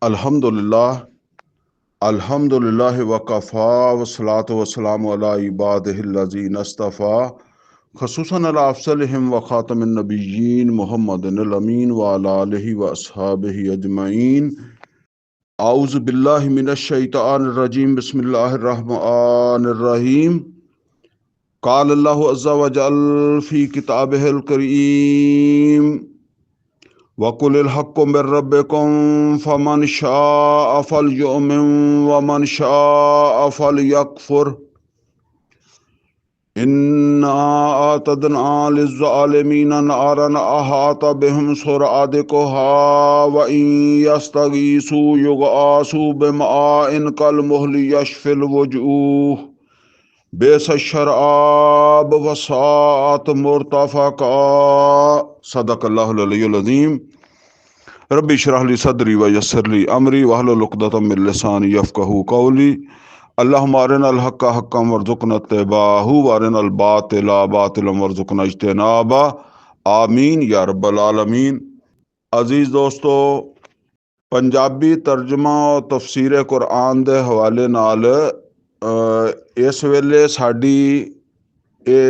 अल्हम्दुलिल्लाह अल्हम्दुलिल्लाह वकफ़ा वस्सलातु वस्सलामु अला इबादिहिल्लज़ीना इस्तफ़ा ख़ुसूसन अला अफ़ज़लिहिम व ख़ातमिन नबिय्यीन मुहम्मदिनिल अमीन व अला आलिहि व अस्हाबिहि अजमईन। औज़ु बिल्लाहि मिनश शैतानिर रजीम बिस्मिल्लाहिर रहमानिर रहीम। क़ाल अल्लाहु अज़्ज़ा व जल फ़ी किताबिहिल करीम वकुलिल हक़्क़ु मिर रब्बिकुम फमन शाअ फलयुमिन वमन शाअ फलयकफुर इन्ना अअतदना लिज़्ज़ालिमीन नारन अहात बिहिम सुरअदिकुहा व इन यस्तगीसू युगआसू बिमाइन कलमुहलि यशफिल वजूह बेसशराब वसात मुर्तफका। सदक़ल्लाहुल अलीयुल अज़ीम। रब्बि इश्रह ली सदरी व यस्सिर ली अमरी वहलुल उक़दतम मिन लिसानी यफ़क़हू क़ौली। अल्लाहुम्मा अरिनल हक़्क़ हक़्क़न वरज़ुक़ना इत्तिबाअहू व अरिनल बातिला बातिलन वरज़ुक़ना इज्तिनाबा। आमीन या रब्बल आलमीन। अजीज़ दोस्तों, पंजाबी तर्जमा और तफसीर कुरान के हवाले नाल इस वेले साडी ये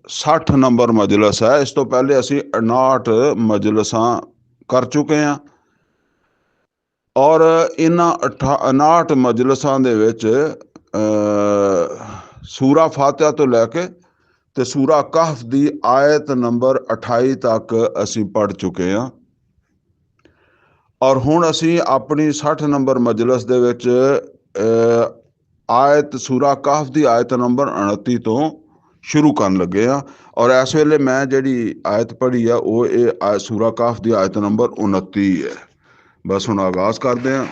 60 नंबर मजलिस है। इस तो पहले असी 59 मजलिसां कर चुके हैं और इन्हां 59 मजलिसां दे विच सूरा फातिहा तो लैके ते सूरा कहफ दी आयत नंबर 28 तक असी पढ़ चुके हैं और हुण असी अपनी 60 नंबर मजलिस दे विच आयत सूरा कहफ दी आयत नंबर 29 तो शुरू करन लगे हैं। और इस वेले मैं जिहड़ी आयत पढ़ी है वो ये सूरा कहफ दी आयत नंबर 29 है। बस हुण आगाज करते हैं।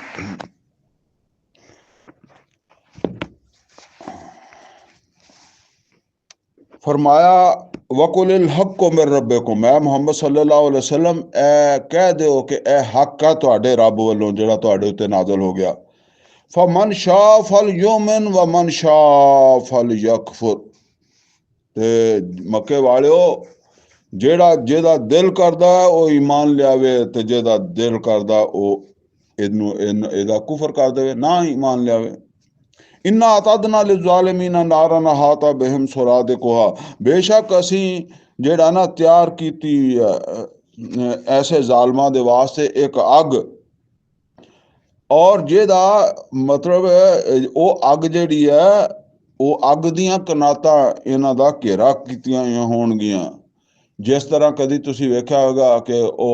फरमाया वकुलिल हक़्क़ु मिर रब्बिकुम, मैं मुहम्मद सल्लल्लाहु अलैहि वसल्लम ए कह दो कि ए हक है तुहाडे रब वालों जिहड़ा तुहाडे उत्ते नाज़िल हो गया। फमन शाअ फलयुमिन व मन शाअ फलयकफुर। ते मक्के वालिओ जेड़ा जेदा दिल करदा वो ईमान लियावे ते जेदा दिल करदा वो इहदा कुफर कर देवे, ना ईमान लियावे। इन्ना अतदना लिज़ालिमीना नारन अहाता बिहिम सुरादिकुहा, बेशक असी जेड़ा ना तैयार कीती ऐसे जालमां दे वास्ते एक अग, और जेदा मतलब वो अग जेड़ी है वो अग दियां कनातां इन्हां दा घेरा कीतियां होणगियां। जिस तरह कदी तुसी वेख्या होगा कि वो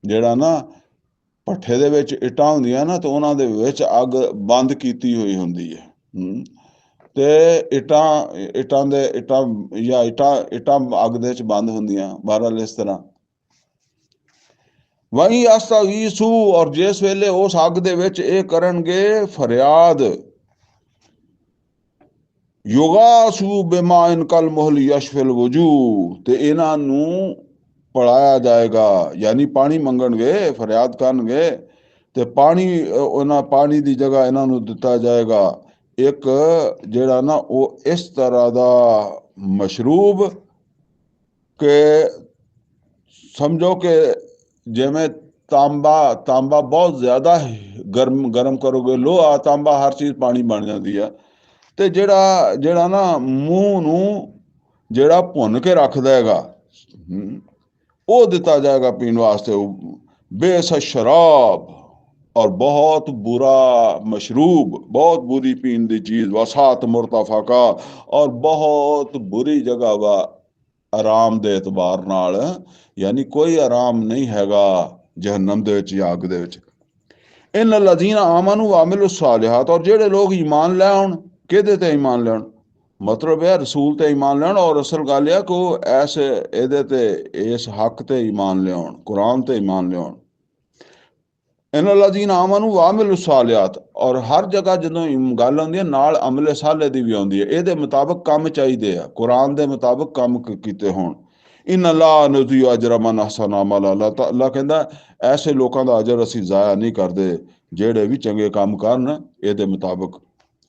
जेड़ा ना भट्ठे दे विच इट्टां हुंदियां ना तो उन्हां दे विच अग बंद कीती हुई हुंदी है। ते इट्टां अग दे विच बंद हुंदियां। बहरहाल इस तरह वही अस्तगीसू, और जिस वेले उस अग दे विच ये करनगे फरियाद, युगासू बिमाइन कल मुहल यशफिल वजूह, ते इन्हां नू पढ़ाया जाएगा, यानी पानी मंगणगे फरियाद करनगे ते पानी उन्हां पानी दी जगह इन्हां नू दिता जाएगा एक जेड़ा ना वो इस तरह दा मशरूब के समझो कि जिवें तांबा बहुत ज्यादा गर्म करोगे, लोहा तांबा हर चीज पानी बन जाती है। ते जेड़ा ना मूंह नू जेड़ा भुन के रख देगा वो दिता जाएगा पीने वास्ते, बेसशराब, और बहुत बुरा मशरूब, बहुत बुरी पीन दी चीज, वसात मुर्तफका, और बहुत बुरी जगह वा आराम दे एतबार नाल, यानी कोई आराम नहीं हैगा जहन्नम दे विच या अग दे विच। इन लजीना आमनू वामिलु सालिहात, और जेड़े लोग ईमान ले आउण, किहदे ते ईमान ले आउण, मतलब है रसूल ते ईमान ले आउण, और असल गल है कि ऐसे एदे ते इस हक ते ईमान ले आउण, कुरान ते ईमान ले आउण। इन लजीना आमनू वामिलु सालिहात, और हर जगह जदों गल आउंदी है नाल अमले साले दी भी आउंदी है। इहदे मुताबिक काम चाहिदे आ, कुरान दे मुताबिक काम कीते होण। इन ला नज़ीउ अजर मन अहसन अमल, अल्लाह कहंदा ऐसे लोगों का अजर असी जाया नहीं करते जेड़े भी चंगे काम करन इहदे मुताबिक।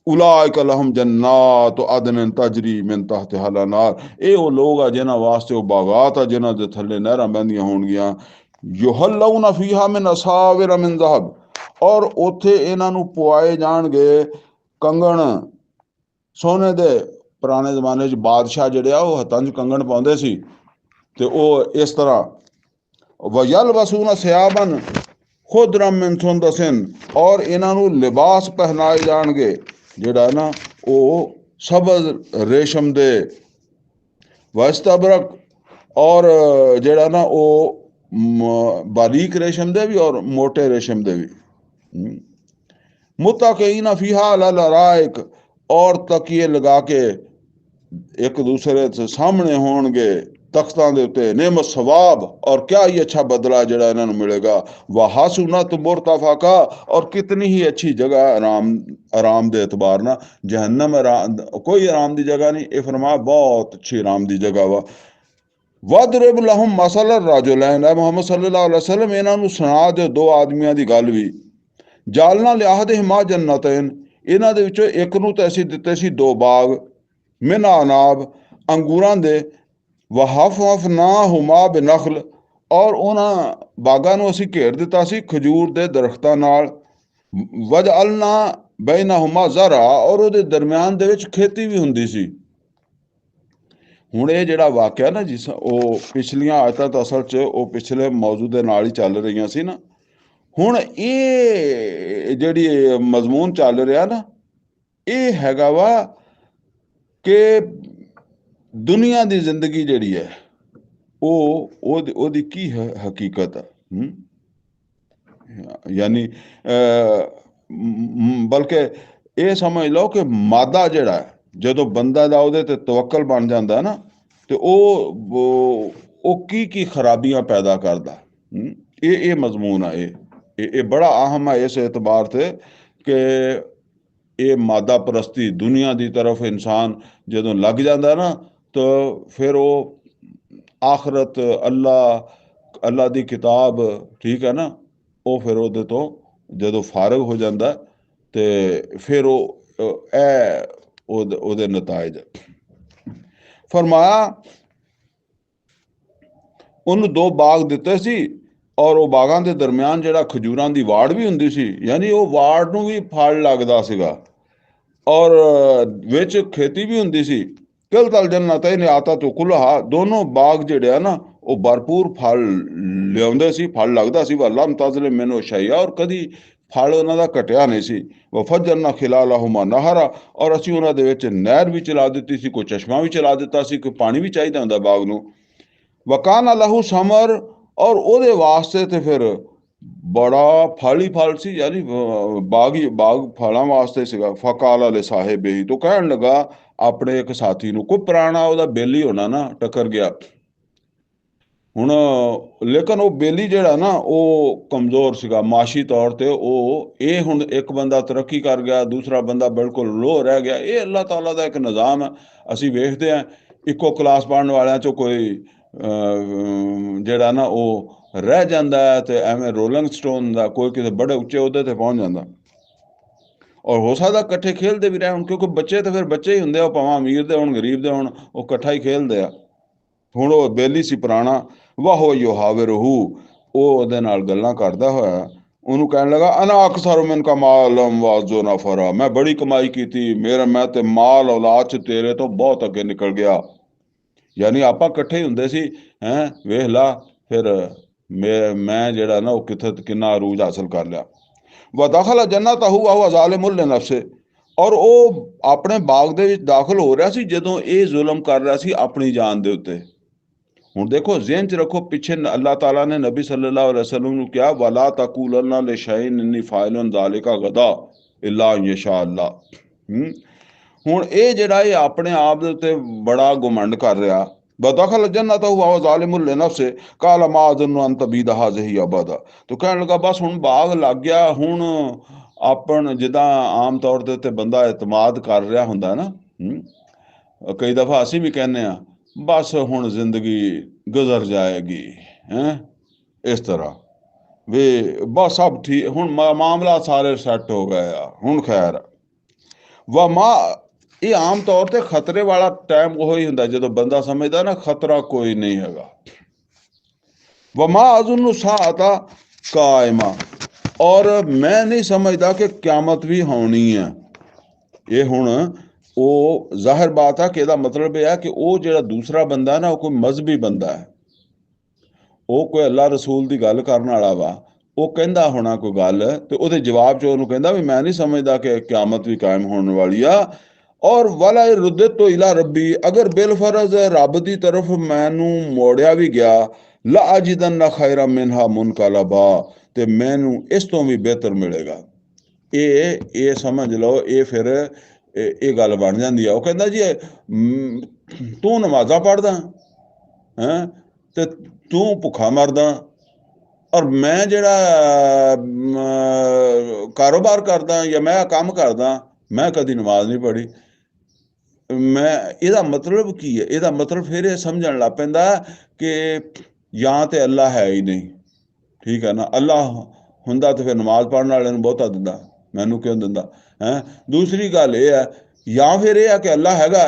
उलाइका लहुम जन्नात अदन तजरी मिन तहतिहा अनार, ये वो लोग आ जिन्हां वास्ते वो बागात आ जिन्हां दे थल्ले नहरां बहंदियां होणगियां। युहल्लौना फीहा मिन असाविर मिन ज़हब, ਔਰ ਉੱਥੇ ਇਹਨਾਂ ਨੂੰ ਪਵਾਏ ਜਾਣਗੇ ਕੰਗਣ ਸੋਨੇ ਦੇ। ਪੁਰਾਣੇ ਜ਼ਮਾਨੇ 'ਚ ਬਾਦਸ਼ਾਹ ਜਿਹੜੇ ਆ ਉਹ ਹੱਥਾਂ 'ਚ ਕੰਗਣ ਪਾਉਂਦੇ ਸੀ, ਤੇ ਉਹ ਇਸ ਤਰ੍ਹਾਂ ਵਯਲਬਸੂਨ ਸਿਆਬਨ ਖੁਦਰਮ ਮਿਨ ਸੁੰਦਸਿਨ, ਔਰ ਇਹਨਾਂ ਨੂੰ ਲਿਬਾਸ ਪਹਿਨਾਏ ਜਾਣਗੇ ਜਿਹੜਾ ਨਾ ਉਹ ਸਬਜ਼ ਰੇਸ਼ਮ ਦੇ, ਵਸਤਬਰਕ, ਔਰ ਜਿਹੜਾ ਨਾ ਉਹ ਬਾਰੀਕ ਰੇਸ਼ਮ ਦੇ ਵੀ ਔਰ ਮੋਟੇ ਰੇਸ਼ਮ ਦੇ ਵੀ। ਮੁਤਕਈਨ ਫੀਹਾ ਅਲਲ ਅਰਾਇਕ, ਔਰ ਤਕੀਏ ਲਗਾ ਕੇ ਇੱਕ ਦੂਸਰੇ ਦੇ ਸਾਹਮਣੇ ਹੋਣਗੇ ਤਖਤਾਂ ਦੇ ਉੱਤੇ। ਨਿਮਤ ਸਵਾਬ, ਔਰ ਕਿਆ ਹੀ ਅੱਛਾ ਬਦਲਾ ਜਿਹੜਾ ਇਹਨਾਂ ਨੂੰ ਮਿਲੇਗਾ। ਵਹਾਸੁਨਤ ਮੁਰਤਫਾਕਾ, ਔਰ ਕਿਤਨੀ ਹੀ अच्छी जगह आराम ਦੇ एतबार ਨਾਲ। जहन्नम कोई आराम ਦੀ जगह नहीं, ਇਹ फरमा बहुत अच्छी आराम ਦੀ जगह वा। वदरिब लहुम मसल रजुलैन, मुहम्मद सल्लल्लाहु अलैहि वसल्लम ਇਹਨਾਂ ਨੂੰ ਸੁਣਾ ਦਿਓ ਦੋ ਆਦਮੀਆਂ ਦੀ ਗੱਲ ਵੀ। ਜਾਲਨਾ ਲਿਆਹਦਿਹਿਮਾ ਜन्नतैन, ਇਹਨਾਂ ਦੇ ਵਿੱਚੋਂ ਇੱਕ ਨੂੰ ਤਾਂ ਅਸੀਂ ਦਿੱਤੇ ਸੀ ਦੋ ਬਾਗ, ਮਿਨ ਅਨਾਬ, ਅੰਗੂਰਾਂ ਦੇ, ਵਹਫਫਨਾਹੁਮਾ ਬਿਨਖਲ, ਔਰ ਉਹਨਾਂ ਬਾਗਾਂ ਨੂੰ ਅਸੀਂ ਘੇਰ ਦਿੱਤਾ ਸੀ ਖਜੂਰ ਦੇ ਦਰਖਤਾਂ ਨਾਲ। ਵਜਅਲਨਾ ਬੈਨਹੁਮਾ ਜ਼ਰਾ, ਔਰ ਉਹਦੇ ਦਰਮਿਆਨ ਦੇ ਵਿੱਚ ਖੇਤੀ ਵੀ ਹੁੰਦੀ ਸੀ। ਹੁਣ ਇਹ ਜਿਹੜਾ ਵਾਕਿਆ ਨਾ ਜਿਸ ਉਹ ਪਿਛਲੀਆਂ ਆਇਤਾਂ ਤਾਂ ਅਸਲ 'ਚ ਉਹ ਪਿਛਲੇ ਮੌਜੂ ਦੇ ਨਾਲ ਹੀ ਚੱਲ ਰਹੀਆਂ ਸੀ ਨਾ। ਹੁਣ ਇਹ ਜਿਹੜੀ ਮਜ਼ਮੂਨ ਚੱਲ ਰਿਹਾ ਨਾ, ਇਹ ਹੈਗਾ ਵਾ ਕਿ ਦੁਨੀਆ ਦੀ ਜ਼ਿੰਦਗੀ ਜਿਹੜੀ ਹੈ ਉਹਦੀ ਕੀ ਹਕੀਕਤ ਹੈ। ਯਾਨੀ ਬਲਕਿ ਇਹ ਸਮਝ ਲਓ ਕਿ ਮਾਦਾ ਜਿਹੜਾ ਜਦੋਂ ਬੰਦਾ ਦਾ ਉਹਦੇ ਤੇ ਤਵੱਕਲ ਬਣ ਜਾਂਦਾ ਨਾ, ਤੇ ਉਹ ਕੀ ਖਰਾਬੀਆਂ ਪੈਦਾ ਕਰਦਾ। ਇਹ ਮਜ਼ਮੂਨ ਆ। ਇਹ ਬੜਾ ਅਹਿਮ ਹੈ ਇਸ एतबार ਤੇ ਕਿ ਇਹ ਮਾਦਾ ਪ੍ਰਸਤੀ ਦੁਨੀਆ ਦੀ ਤਰਫ ਇਨਸਾਨ ਜਦੋਂ ਲੱਗ ਜਾਂਦਾ ਨਾ, ਤਾਂ ਫਿਰ ਉਹ ਆਖਰਤ, ਅੱਲਾ ਦੀ ਕਿਤਾਬ, ਠੀਕ ਹੈ ਨਾ, ਉਹ ਫਿਰ ਉਹਦੇ ਤੋਂ ਜਦੋਂ ਫਾਰਗ ਹੋ ਜਾਂਦਾ ਤੇ ਫਿਰ ਉਹਦੇ ਨਤਾਇਜ। ਫਰਮਾਇਆ ਉਹਨੂੰ ਦੋ ਬਾਗ ਦਿੱਤੇ ਸੀ, ਔਰ ਉਹ ਬਾਗਾਂ ਦੇ ਦਰਮਿਆਨ ਜਿਹੜਾ ਖਜੂਰਾਂ ਦੀ ਵਾੜ ਵੀ ਹੁੰਦੀ ਸੀ, ਯਾਨੀ ਉਹ ਵਾੜ ਨੂੰ ਵੀ ਫਲ ਲੱਗਦਾ ਸੀਗਾ, ਔਰ ਵਿੱਚ ਖੇਤੀ ਵੀ ਹੁੰਦੀ ਸੀ। ਕਿਲਤਲ ਜੰਨਤੈਨ ਆਤਤ ਉਕੁਲਹਾ, ਦੋਨੋਂ ਬਾਗ ਜਿਹੜੇ ਆ ਨਾ ਉਹ ਭਰਪੂਰ ਫਲ ਲਿਆਉਂਦੇ ਸੀ, ਫਲ ਲੱਗਦਾ ਸੀ। ਵਲਮ ਤਜ਼ਲਿਮ ਮਿਨਹੁ ਸ਼ੈਅ, ਔਰ ਕਦੀ ਫਲ ਉਹਨਾਂ ਦਾ ਘਟਿਆ ਨਹੀਂ ਸੀ। ਵਫਜਰਨਾ ਖਿਲਾਲਹੁਮਾ ਨਹਰਾ, ਔਰ ਅਸੀਂ ਉਹਨਾਂ ਦੇ ਵਿੱਚ ਨਹਿਰ ਵੀ ਚਲਾ ਦਿੱਤੀ ਸੀ, ਕੋਈ ਚਸ਼ਮਾ ਵੀ ਚਲਾ ਦਿੱਤਾ ਸੀ, ਕੋਈ ਪਾਣੀ ਵੀ ਚਾਹੀਦਾ ਹੁੰਦਾ ਬਾਗ ਨੂੰ। ਵਕਾਨਾ ਲਹੂ ਸਮਰ, ਔਰ ਉਹਦੇ ਵਾਸਤੇ ਤੇ ਫਿਰ ਬੜਾ ਫਲ ਹੀ ਫਲ ਸੀ, ਯਾਨੀ ਬਾਗ ਫਲਾਂ ਵਾਸਤੇ ਸੀਗਾ। ਫਕਾਲ ਅਲੇ ਸਾਹਿਬ ਹੀ, ਤੋਂ ਕਹਿਣ ਲੱਗਾ ਆਪਣੇ ਇੱਕ ਸਾਥੀ ਨੂੰ, ਕੋਈ ਪੁਰਾਣਾ ਉਹਦਾ ਬੇਲੀ ਹੋਣਾ ਨਾ, ਟੱਕਰ ਗਿਆ ਹੁਣ। ਲੇਕਿਨ ਉਹ ਬੇਲੀ ਜਿਹੜਾ ਨਾ ਉਹ ਕਮਜ਼ੋਰ ਸੀਗਾ ਮਾਸ਼ੀ ਤੌਰ ਤੇ। ਇਹ ਹੁਣ ਇੱਕ ਬੰਦਾ ਤਰੱਕੀ ਕਰ ਗਿਆ, ਦੂਸਰਾ ਬੰਦਾ ਬਿਲਕੁਲ ਲੋਹ ਰਹਿ ਗਿਆ। ਇਹ ਅੱਲਾਹ ਤਾਲਾ ਦਾ ਇੱਕ ਨਿਜ਼ਾਮ ਹੈ। ਅਸੀਂ ਵੇਖਦੇ ਹਾਂ ਇੱਕੋ ਕਲਾਸ ਪੜ੍ਹਨ ਵਾਲਿਆਂ 'ਚੋਂ ਕੋਈ ਜਿਹੜਾ ਨਾ ਉਹ ਰਹਿ ਜਾਂਦਾ ਹੈ, ਤੇ ਐਵੇਂ ਰੋਲਿੰਗ ਸਟੋਨ ਦਾ ਕੋਈ ਕਿਸੇ ਬੜੇ ਉੱਚੇ ਅਹੁਦੇ ਤੇ ਪਹੁੰਚ ਜਾਂਦਾ। ਔਰ ਹੋ ਸਕਦਾ ਇਕੱਠੇ ਖੇਲਦੇ ਵੀ ਰਹੇ ਹੁਣ, ਕਿਉਂਕਿ ਬੱਚੇ ਤਾਂ ਫਿਰ ਬੱਚੇ ਹੀ ਹੁੰਦੇ ਆ, ਭਾਵੇਂ ਅਮੀਰ ਦੇ ਹੋਣ ਗਰੀਬ ਦੇ ਹੋਣ, ਉਹ ਇਕੱਠਾ ਹੀ ਖੇਲਦੇ ਆ। ਹੁਣ ਉਹ ਬੇਲੀ ਸੀ ਪੁਰਾਣਾ। ਵਾਹੋ ਯੁਹਾਵਿਰਹੂ, ਉਹ ਉਹਦੇ ਨਾਲ ਗੱਲਾਂ ਕਰਦਾ ਹੋਇਆ ਉਹਨੂੰ ਕਹਿਣ ਲੱਗਾ, ਅਨਾ ਅਕਸਰ ਮਿਨ ਕਾ ਮਾਲਮ ਵਾਜ਼ੋ ਨਫਰਾ, ਮੈਂ ਬੜੀ ਕਮਾਈ ਕੀਤੀ, ਮੈਂ ਤੇ ਮਾਲ ਔਲਾਦ 'ਚ ਤੇਰੇ ਤੋਂ ਬਹੁਤ ਅੱਗੇ ਨਿਕਲ ਗਿਆ। ਯਾਨੀ ਆਪਾਂ ਇਕੱਠੇ ਹੀ ਹੁੰਦੇ ਸੀ। ਵੇਖ ਲਾ ਫਿਰ ਮੈਂ ਜਿਹੜਾ ਨਾ ਉਹ ਕਿੰਨਾ ਅਰੂਜ ਹਾਸਲ ਕਰ ਲਿਆ। ਵ ਦਖਲ ਜੰਨਤਹੁ ਵਹੁਵ ਜ਼ਾਲਿਮੁਨ ਲਿਨਫਸਿਹ, ਔਰ ਉਹ ਆਪਣੇ ਬਾਗ ਦੇ ਵਿੱਚ ਦਾਖਲ ਹੋ ਰਿਹਾ ਸੀ ਜਦੋਂ ਇਹ ਜ਼ੁਲਮ ਕਰ ਰਿਹਾ ਸੀ ਆਪਣੀ ਜਾਨ ਦੇ ਉੱਤੇ। ਹੁਣ ਦੇਖੋ ਜ਼ਿਹਨ 'ਚ ਰੱਖੋ, ਪਿੱਛੇ ਅੱਲਾਹ ਤਾਲਾ ਨੇ ਨਬੀ ਸੱਲੱਲਾਹੁ ਅਲੈहि ਵਸੱਲਮ ਨੂੰ ਕਿਹਾ, ਵਲਾ ਤਕੂਲੰਨਾ ਲਿਸ਼ੈਇਨ ਇੰਨੀ ਫਾਇਲੁਨ ਜ਼ਾਲਿਕਾ ਗਦਾ ਇਲਾ ਅਨ ਯਸ਼ਾ ਅੱਲਾਹ। ਹੁਣ ਇਹ ਜਿਹੜਾ ਇਹ ਆਪਣੇ ਆਪ ਦੇ ਉੱਤੇ ਬੜਾ ਘਮੰਡ ਕਰ ਰਿਹਾ। ਬਦਖਲ ਜੰਨਤਹੁ ਵਹੁਵ ਜ਼ਾਲਿਮੁਨ ਲਿਨਫਸਿਹ ਕਾਲ ਮਾ ਅਜ਼ੁੰਨੁ ਅਨ ਤਬੀਦ ਹਾਜ਼ਿਹਿ ਅਬਦਾ, ਤੋ ਕਹਿਣ ਲੱਗਾ ਬਸ ਹੁਣ ਬਾਗ ਲੱਗ ਗਿਆ। ਹੁਣ ਜਿੱਦਾਂ ਆਮ ਤੌਰ ਦੇ ਉੱਤੇ ਬੰਦਾ ਇਤਮਾਦ ਕਰ ਰਿਹਾ ਹੁੰਦਾ ਨਾ, ਕਈ ਦਫਾ ਅਸੀਂ ਵੀ ਕਹਿੰਦੇ ਹਾਂ ਬਸ ਹੁਣ ਜ਼ਿੰਦਗੀ ਗੁਜ਼ਰ ਜਾਏਗੀ, ਇਸ ਤਰ੍ਹਾਂ ਵੀ ਬਸ ਸਭ ਠੀਕ, ਹੁਣ ਮਾਮਲਾ ਸਾਰੇ ਸੈੱਟ ਹੋ ਗਏ ਆ, ਹੁਣ ਖੈਰ। ਇਹ ਆਮ ਤੌਰ ਤੇ ਖਤਰੇ ਵਾਲਾ ਟਾਈਮ ਉਹ ਹੀ ਹੁੰਦਾ ਜਦੋਂ ਬੰਦਾ ਸਮਝਦਾ ਨਾ ਖਤਰਾ ਕੋਈ ਨਹੀਂ ਹੈਗਾ। ਵਮਾ ਅਜ਼ੁੰਨੁ ਸਾਅਤਾ ਕਾਇਮਾ, ਔਰ ਮੈਂ ਨਹੀਂ ਸਮਝਦਾ ਕਿ ਕਿਆਮਤ ਵੀ ਹੋਣੀ ਹੈ। ਇਹ ਹੁਣ ਉਹ ਜ਼ਾਹਿਰ ਬਾਤ ਹੈ ਕਿ ਇਹਦਾ ਮਤਲਬ ਇਹ ਹੈ ਕਿ ਉਹ ਜਿਹੜਾ ਦੂਸਰਾ ਬੰਦਾ ਨਾ ਉਹ ਕੋਈ ਮਜ਼ਹਬੀ ਬੰਦਾ ਹੈ, ਉਹ ਕੋਈ ਅੱਲਾ ਰਸੂਲ ਦੀ ਗੱਲ ਕਰਨ ਵਾਲਾ ਵਾ, ਉਹ ਕਹਿੰਦਾ ਹੋਣਾ ਕੋਈ ਗੱਲ, ਤੇ ਉਹਦੇ ਜਵਾਬ 'ਚ ਉਹਨੂੰ ਕਹਿੰਦਾ ਵੀ ਮੈਂ ਨਹੀਂ ਸਮਝਦਾ ਕਿ ਕਿਆਮਤ ਵੀ ਕਾਇਮ ਹੋਣ ਵਾਲੀ ਆ। ਔਰ ਵਾਲਾ ਰੁੱਦਤ ਤੋਂ ਇਲਾ ਰੱਬੀ, ਅਗਰ ਬਿਲਫਰਜ਼ ਰੱਬ ਦੀ ਤਰਫ ਮੈਨੂੰ ਮੋੜਿਆ ਵੀ ਗਿਆ, ਲਾ ਅਜਿਦਨ ਖੈਰਾ ਮਿਨਹਾ ਮੁਨਕਲਬਾ, ਤੇ ਮੈਨੂੰ ਇਸ ਤੋਂ ਵੀ ਬਿਹਤਰ ਮਿਲੇਗਾ। ਇਹ ਸਮਝ ਲਓ, ਇਹ ਫਿਰ ਇਹ ਗੱਲ ਬਣ ਜਾਂਦੀ ਆ। ਉਹ ਕਹਿੰਦਾ ਜੀ ਤੂੰ ਨਮਾਜ਼ਾਂ ਪੜ੍ਹਦਾ ਹੈਂ, ਤੇ ਤੂੰ ਭੁੱਖਾ ਮਰਦਾ, ਔਰ ਮੈਂ ਜਿਹੜਾ ਕਾਰੋਬਾਰ ਕਰਦਾ ਜਾਂ ਮੈਂ ਕੰਮ ਕਰਦਾ, ਮੈਂ ਕਦੀ ਨਮਾਜ਼ ਨਹੀਂ ਪੜ੍ਹੀ। ਮੈਂ ਇਹਦਾ ਮਤਲਬ ਕੀ ਹੈ? ਇਹਦਾ ਮਤਲਬ ਫਿਰ ਇਹ ਸਮਝਣ ਲੱਗ ਪੈਂਦਾ ਕਿ ਜਾਂ ਤੇ ਅੱਲਾ ਹੈ ਹੀ ਨਹੀਂ, ਠੀਕ ਹੈ ਨਾ। ਅੱਲਾ ਹੁੰਦਾ ਤਾਂ ਫਿਰ ਨਮਾਜ਼ ਪੜ੍ਹਨ ਵਾਲਿਆਂ ਨੂੰ ਬਹੁਤਾ ਦਿੰਦਾ, ਮੈਨੂੰ ਕਿਉਂ ਦਿੰਦਾ ਹੈ। ਦੂਸਰੀ ਗੱਲ ਇਹ ਹੈ, ਜਾਂ ਫਿਰ ਇਹ ਹੈ ਕਿ ਅੱਲਾ ਹੈਗਾ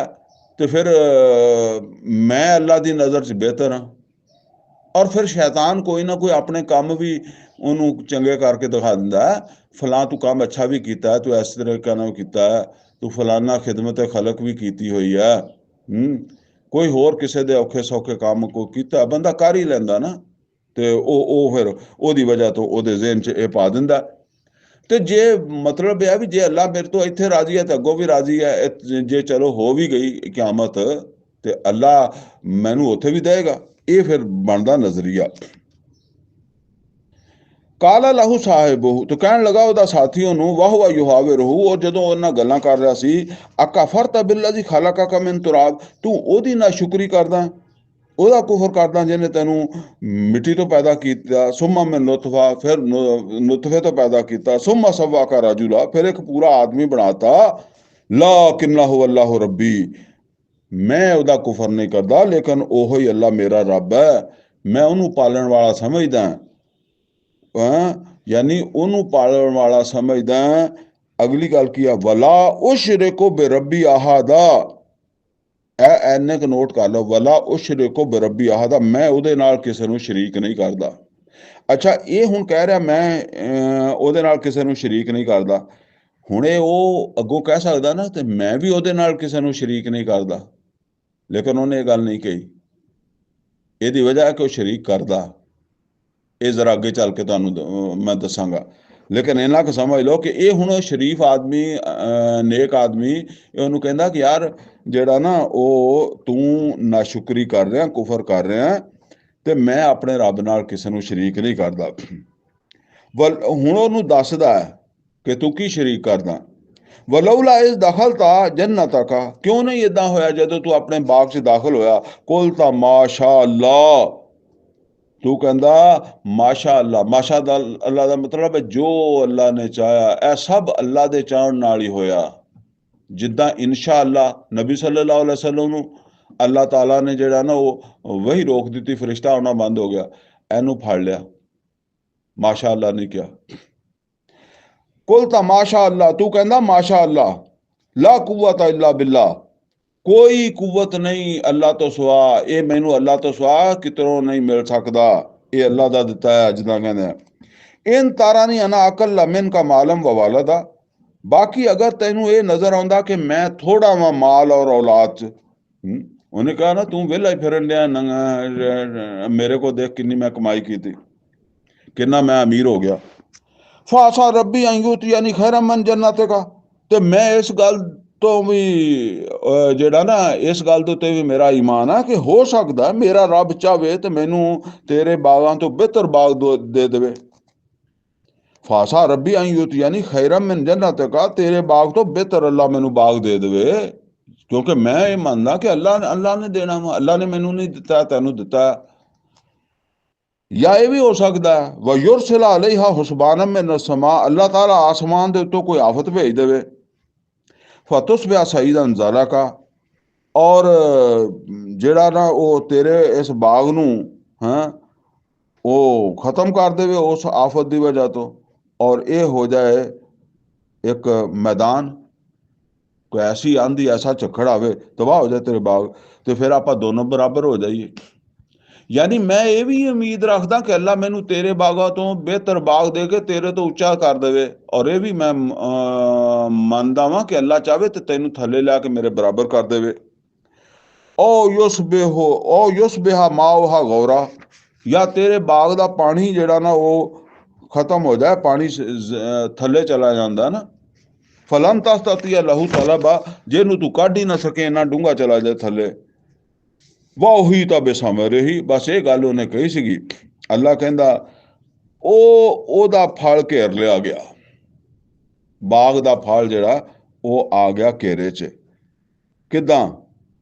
ਤੇ ਫਿਰ ਮੈਂ ਅੱਲਾ ਦੀ ਨਜ਼ਰ 'ਚ ਬਿਹਤਰ ਹਾਂ, ਔਰ ਫਿਰ ਸ਼ੈਤਾਨ ਕੋਈ ਨਾ ਕੋਈ ਆਪਣੇ ਕੰਮ ਵੀ ਉਹਨੂੰ ਚੰਗੇ ਕਰਕੇ ਦਿਖਾ ਦਿੰਦਾ। ਫਲਾਂ ਤੂੰ ਕੰਮ ਅੱਛਾ ਵੀ ਕੀਤਾ, ਤੂੰ ਇਸ ਤਰੀਕੇ ਨਾਲ ਕੀਤਾ, ਤੂੰ ਫਲਾਨਾ ਖਿਦਮਤ ਖਲਕ ਵੀ ਕੀਤੀ ਹੋਈ ਹੈ, ਕੋਈ ਹੋਰ ਕਿਸੇ ਦੇ ਔਖੇ ਸੌਖੇ ਕੰਮ ਕੋਈ ਕੀਤਾ, ਬੰਦਾ ਕਰ ਹੀ ਲੈਂਦਾ ਨਾ, ਤੇ ਉਹ ਫਿਰ ਉਹਦੀ ਵਜ੍ਹਾ ਤੋਂ ਉਹਦੇ ਜ਼ਿਹਨ 'ਚ ਇਹ ਪਾ ਦਿੰਦਾ। ਤੇ ਜੇ ਮਤਲਬ ਇਹ ਹੈ ਵੀ ਜੇ ਅੱਲਾ ਮੇਰੇ ਤੋਂ ਇੱਥੇ ਰਾਜ਼ੀ ਹੈ ਤੇ ਅੱਗੋਂ ਵੀ ਰਾਜ਼ੀ ਹੈ, ਜੇ ਚਲੋ ਹੋ ਵੀ ਗਈ ਕਿਆਮਤ ਤੇ ਅੱਲਾ ਮੈਨੂੰ ਉੱਥੇ ਵੀ ਦੇਏਗਾ, ਇਹ ਫਿਰ ਬਣਦਾ ਨਜ਼ਰੀਆ। ਕਾਲਾ ਲਾਹੂ ਸਾਹਿਬਹੂ, ਤੇ ਕਹਿਣ ਲੱਗਾ ਉਹਦਾ ਸਾਥੀ ਉਹਨੂੰ, ਵਾਹ ਵਾਹ ਯੁਹਾਵੇ ਰਹੂ, ਉਹ ਜਦੋਂ ਉਹਨਾਂ ਗੱਲਾਂ ਕਰ ਰਿਹਾ ਸੀ, ਆਕਾ ਫਰਤਾ ਬਿੱਲਾ ਜੀ ਖਲਾਕਾ ਮਿਨ ਤੁਰਾਬ, ਤੂੰ ਉਹਦੀ ਨਾ ਸ਼ੁਕਰੀ ਕਰਦਾ, ਉਹਦਾ ਕੁਫਰ ਕਰਦਾ ਜਿਹਨੇ ਤੈਨੂੰ ਮਿੱਟੀ ਤੋਂ ਪੈਦਾ ਕੀਤਾ, ਸੁਮਾ ਮੈਂ ਨੁਤਫਾ, ਫਿਰ ਨੁਤਫੇ ਤੋਂ ਪੈਦਾ ਕੀਤਾ, ਸੁਮਾ ਸਵਾ ਕਾ ਰਾਜੂਲਾ, ਫਿਰ ਇੱਕ ਪੂਰਾ ਆਦਮੀ ਬਣਾਤਾ। ਲਾ ਕਿੰਨਾ ਹੋ ਅੱਲਾਹ ਰੱਬੀ, ਮੈਂ ਉਹਦਾ ਕੁਫਰ ਨਹੀਂ ਕਰਦਾ, ਲੇਕਿਨ ਉਹੋ ਹੀ ਅੱਲਾ ਮੇਰਾ ਰੱਬ ਹੈ, ਮੈਂ ਉਹਨੂੰ ਪਾਲਣ ਵਾਲਾ ਸਮਝਦਾ, ਯਾਨੀ ਉਹਨੂੰ ਪਾਲਣ ਵਾਲਾ ਸਮਝਦਾ। ਅਗਲੀ ਗੱਲ ਕੀ ਆ, ਵਲਾ ਉਸ਼ਰਿਕੁ ਬਿਰੱਬੀ ਅਹਾਦਾ, ਐਨੇ ਕੁ ਨੋਟ ਕਰ ਲਓ, ਵਲਾ ਉਸ਼ਰਿਕੁ ਬਿਰੱਬੀ ਅਹਾਦਾ, ਮੈਂ ਉਹਦੇ ਨਾਲ ਕਿਸੇ ਨੂੰ ਸ਼ਰੀਕ ਨਹੀਂ ਕਰਦਾ। ਅੱਛਾ, ਇਹ ਹੁਣ ਕਹਿ ਰਿਹਾ ਮੈਂ ਉਹਦੇ ਨਾਲ ਕਿਸੇ ਨੂੰ ਸ਼ਰੀਕ ਨਹੀਂ ਕਰਦਾ, ਹੁਣ ਇਹ ਉਹ ਅੱਗੋਂ ਕਹਿ ਸਕਦਾ ਨਾ, ਤੇ ਮੈਂ ਵੀ ਉਹਦੇ ਨਾਲ ਕਿਸੇ ਨੂੰ ਸ਼ਰੀਕ ਨਹੀਂ ਕਰਦਾ, ਲੇਕਿਨ ਉਹਨੇ ਇਹ ਗੱਲ ਨਹੀਂ ਕਹੀ। ਇਹਦੀ ਵਜ੍ਹਾ ਹੈ ਕਿ ਉਹ ਸ਼ਰੀਕ ਕਰਦਾ, ਇਹ ਜ਼ਰਾ ਅੱਗੇ ਚੱਲ ਕੇ ਤੁਹਾਨੂੰ ਮੈਂ ਦੱਸਾਂਗਾ। ਲੇਕਿਨ ਇੰਨਾ ਕੁ ਸਮਝ ਲਓ ਕਿ ਇਹ ਹੁਣ ਸ਼ਰੀਫ ਆਦਮੀ, ਨੇਕ ਆਦਮੀ, ਇਹ ਉਹਨੂੰ ਕਹਿੰਦਾ ਕਿ ਯਾਰ ਜਿਹੜਾ ਨਾ ਉਹ ਤੂੰ ਨਾਸ਼ੁਕਰੀ ਕਰ ਰਿਹਾ, ਕੁਫਰ ਕਰ ਰਿਹਾ, ਤੇ ਮੈਂ ਆਪਣੇ ਰੱਬ ਨਾਲ ਕਿਸੇ ਨੂੰ ਸ਼ਰੀਕ ਨਹੀਂ ਕਰਦਾ। ਹੁਣ ਉਹਨੂੰ ਦੱਸਦਾ ਕਿ ਤੂੰ ਕੀ ਸ਼ਰੀਕ ਕਰਦਾ। ਵਲੌਲਾ ਇਸ ਦਖਲ ਤਾ ਜੰਨਤਕਾ, ਕਿਉਂ ਨਹੀਂ ਇਦਾਂ ਹੋਇਆ ਜਦੋਂ ਤੂੰ ਆਪਣੇ ਬਾਗ 'ਚ ਦਾਖਲ ਹੋਇਆ। ਕੁਲ ਤਾਂ ਮਾਸ਼ਾ ਅੱਲਾ, ਤੂੰ ਕਹਿੰਦਾ ਮਾਸ਼ਾ ਅੱਲਾ, ਮਾਸ਼ਾ ਦਾ ਅੱਲਾ ਦਾ ਮਤਲਬ ਹੈ ਜੋ ਅੱਲਾ ਨੇ ਚਾਹਿਆ, ਇਹ ਸਭ ਅੱਲਾ ਦੇ ਚਾਹਣ ਨਾਲ ਹੀ ਹੋਇਆ। ਜਿੱਦਾਂ ਇਨਸ਼ਾ ਅੱਲਾ ਨਬੀ ਸੱਲੱਲਾਹੁ ਅਲੈਹਿ ਵਸੱਲਮ ਨੂੰ ਅੱਲਾਹ ਤਾਲਾ ਨੇ ਜਿਹੜਾ ਨਾ ਉਹ ਵਹੀ ਰੋਕ ਦਿੱਤੀ, ਫਰਿਸ਼ਤਾ ਆਉਣਾ ਬੰਦ ਹੋ ਗਿਆ, ਇਹਨੂੰ ਫੜ ਲਿਆ, ਮਾਸ਼ਾ ਅੱਲਾ ਨਹੀਂ ਕਿਹਾ। ਕੁਲ ਤਾਂ ਮਾਸ਼ਾ ਅੱਲਾ, ਤੂੰ ਕਹਿੰਦਾ ਮਾਸ਼ਾ ਅੱਲਾ, ਲਾ ਕੁਵਤ ਇਲਾ ਬਿੱਲਾ, ਕੋਈ ਕੁਵਤ ਨਹੀਂ ਅੱਲਾ ਤੋਂ ਸਿਵਾ, ਇਹ ਮੈਨੂੰ ਅੱਲਾ ਤੋਂ ਸਿਵਾ ਕਿਤੋਂ ਨਹੀਂ ਮਿਲ ਸਕਦਾ, ਇਹ ਅੱਲਾ ਦਾ ਦਿੱਤਾ ਹੈ। ਜਿੱਦਾਂ ਕਹਿੰਦੇ ਇਨ ਤਾਰਾ ਨਹੀਂ ਅਨਾ ਅਕਲ ਮਿਨ ਕਾ ਮਾਲਮ ਵ ਵਾਲਦਾ, ਬਾਕੀ ਅਗਰ ਤੈਨੂੰ ਇਹ ਨਜ਼ਰ ਆਉਂਦਾ ਕਿ ਮੈਂ ਥੋੜਾ ਵਾ ਮਾਲ ਔਰ ਔਲਾਦ 'ਚ, ਉਹਨੇ ਕਹਾ ਨਾ ਤੂੰ ਵਿਹਲਾ ਹੀ ਫਿਰਨ ਡਿਆ, ਮੇਰੇ ਕੋਲ ਦੇਖ ਕਿੰਨੀ ਮੈਂ ਕਮਾਈ ਕੀਤੀ, ਕਿੰਨਾ ਮੈਂ ਅਮੀਰ ਹੋ ਗਿਆ। ਫਾਸਾ ਰੱਬੀ ਆਯੂਤ ਯਾਨੀ ਖੈਰ ਮਨ ਜੰਨਤਕਾ, ਤੇ ਮੈਂ ਇਸ ਗੱਲ ਤੋਂ ਵੀ ਜਿਹੜਾ ਨਾ ਇਸ ਗੱਲ ਦੇ ਉੱਤੇ ਵੀ ਮੇਰਾ ਈਮਾਨ ਆ ਕਿ ਹੋ ਸਕਦਾ ਮੇਰਾ ਰੱਬ ਚਾਹਵੇ ਤੇ ਮੈਨੂੰ ਤੇਰੇ ਬਾਗਾਂ ਤੋਂ ਬਿਹਤਰ ਬਾਗ ਦੇ ਦੇਵੇ। ਫਾਸਾ ਰੱਬੀ ਆਯੂਤ ਯਾਨੀ ਖੈਰ ਮਨ ਜੰਨਤਕਾ, ਤੇਰੇ ਬਾਗ ਤੋਂ ਬਿਹਤਰ ਅੱਲਾ ਮੈਨੂੰ ਬਾਗ ਦੇ ਦੇਵੇ, ਕਿਉਂਕਿ ਮੈਂ ਇਹ ਮੰਨਦਾ ਕਿ ਅੱਲਾ ਨੇ ਦੇਣਾ ਵਾ, ਅੱਲਾ ਨੇ ਮੈਨੂੰ ਨਹੀਂ ਦਿੱਤਾ, ਤੈਨੂੰ ਦਿੱਤਾ। ਜਾਂ ਇਹ ਵੀ ਹੋ ਸਕਦਾ ਵ ਯੁਰਸਿਲਾ ਅਲੈਹਾ ਹੁਸਬਾਨਮ ਮਿਨ ਅਸਮਾ, ਅੱਲਾਹ ਤਾਲਾ ਆਸਮਾਨ ਦੇ ਉੱਤੋਂ ਕੋਈ ਆਫਤ ਭੇਜ ਦੇਵੇ, ਫਤੁਸਬਿਹਾ ਸਈਦਨ ਜ਼ਾਲਕਾ, ਔਰ ਜਿਹੜਾ ਨਾ ਉਹ ਤੇਰੇ ਇਸ ਬਾਗ ਨੂੰ ਉਹ ਖਤਮ ਕਰ ਦੇਵੇ ਉਸ ਆਫਤ ਦੀ ਵਜ੍ਹਾ ਤੋਂ, ਔਰ ਇਹ ਹੋ ਜਾਏ ਇੱਕ ਮੈਦਾਨ, ਕੋਈ ਐਸੀ ਆਂਦੀ ਐਸਾ ਝੱਖੜ ਆਵੇ ਤਬਾਹ ਹੋ ਜਾਏ ਤੇਰੇ ਬਾਗ, ਤੇ ਫਿਰ ਆਪਾਂ ਦੋਨੋਂ ਬਰਾਬਰ ਹੋ ਜਾਈਏ। यानी मैं ये भी उम्मीद रखदा कि अल्लाह मैनू तेरे बागां तो बेहतर बाग दे के तेरे तो उच्चा कर देवे, और ये भी मैं मानदा वां कि अल्लाह चाहे तो तैनू थले ला के मेरे बराबर कर देवे। ओ युसबिहा माओहा गौरा, या तेरे बाग दा पानी जेड़ा ना वो खत्म हो जाए, पानी थले चला जाता ना। फलन तस्ततिया लहू तलबा, जेनू तू कढ़ ही ना सके, इन्ना डूंगा चला जाए थले। वाह ही ਤਾਂ ਬੇਸਮਰੇ ਹੀ, ਬਸ ਇਹ ਗੱਲ ਉਹਨੇ ਕਹੀ ਸੀਗੀ। ਅੱਲਾ ਕਹਿੰਦਾ ਉਹਦਾ ਫਲ ਘੇਰ ਲਿਆ ਗਿਆ, ਬਾਗ ਦਾ ਫਲ ਜਿਹੜਾ ਉਹ ਆ ਗਿਆ ਘੇਰੇ 'ਚ। ਕਿੱਦਾਂ?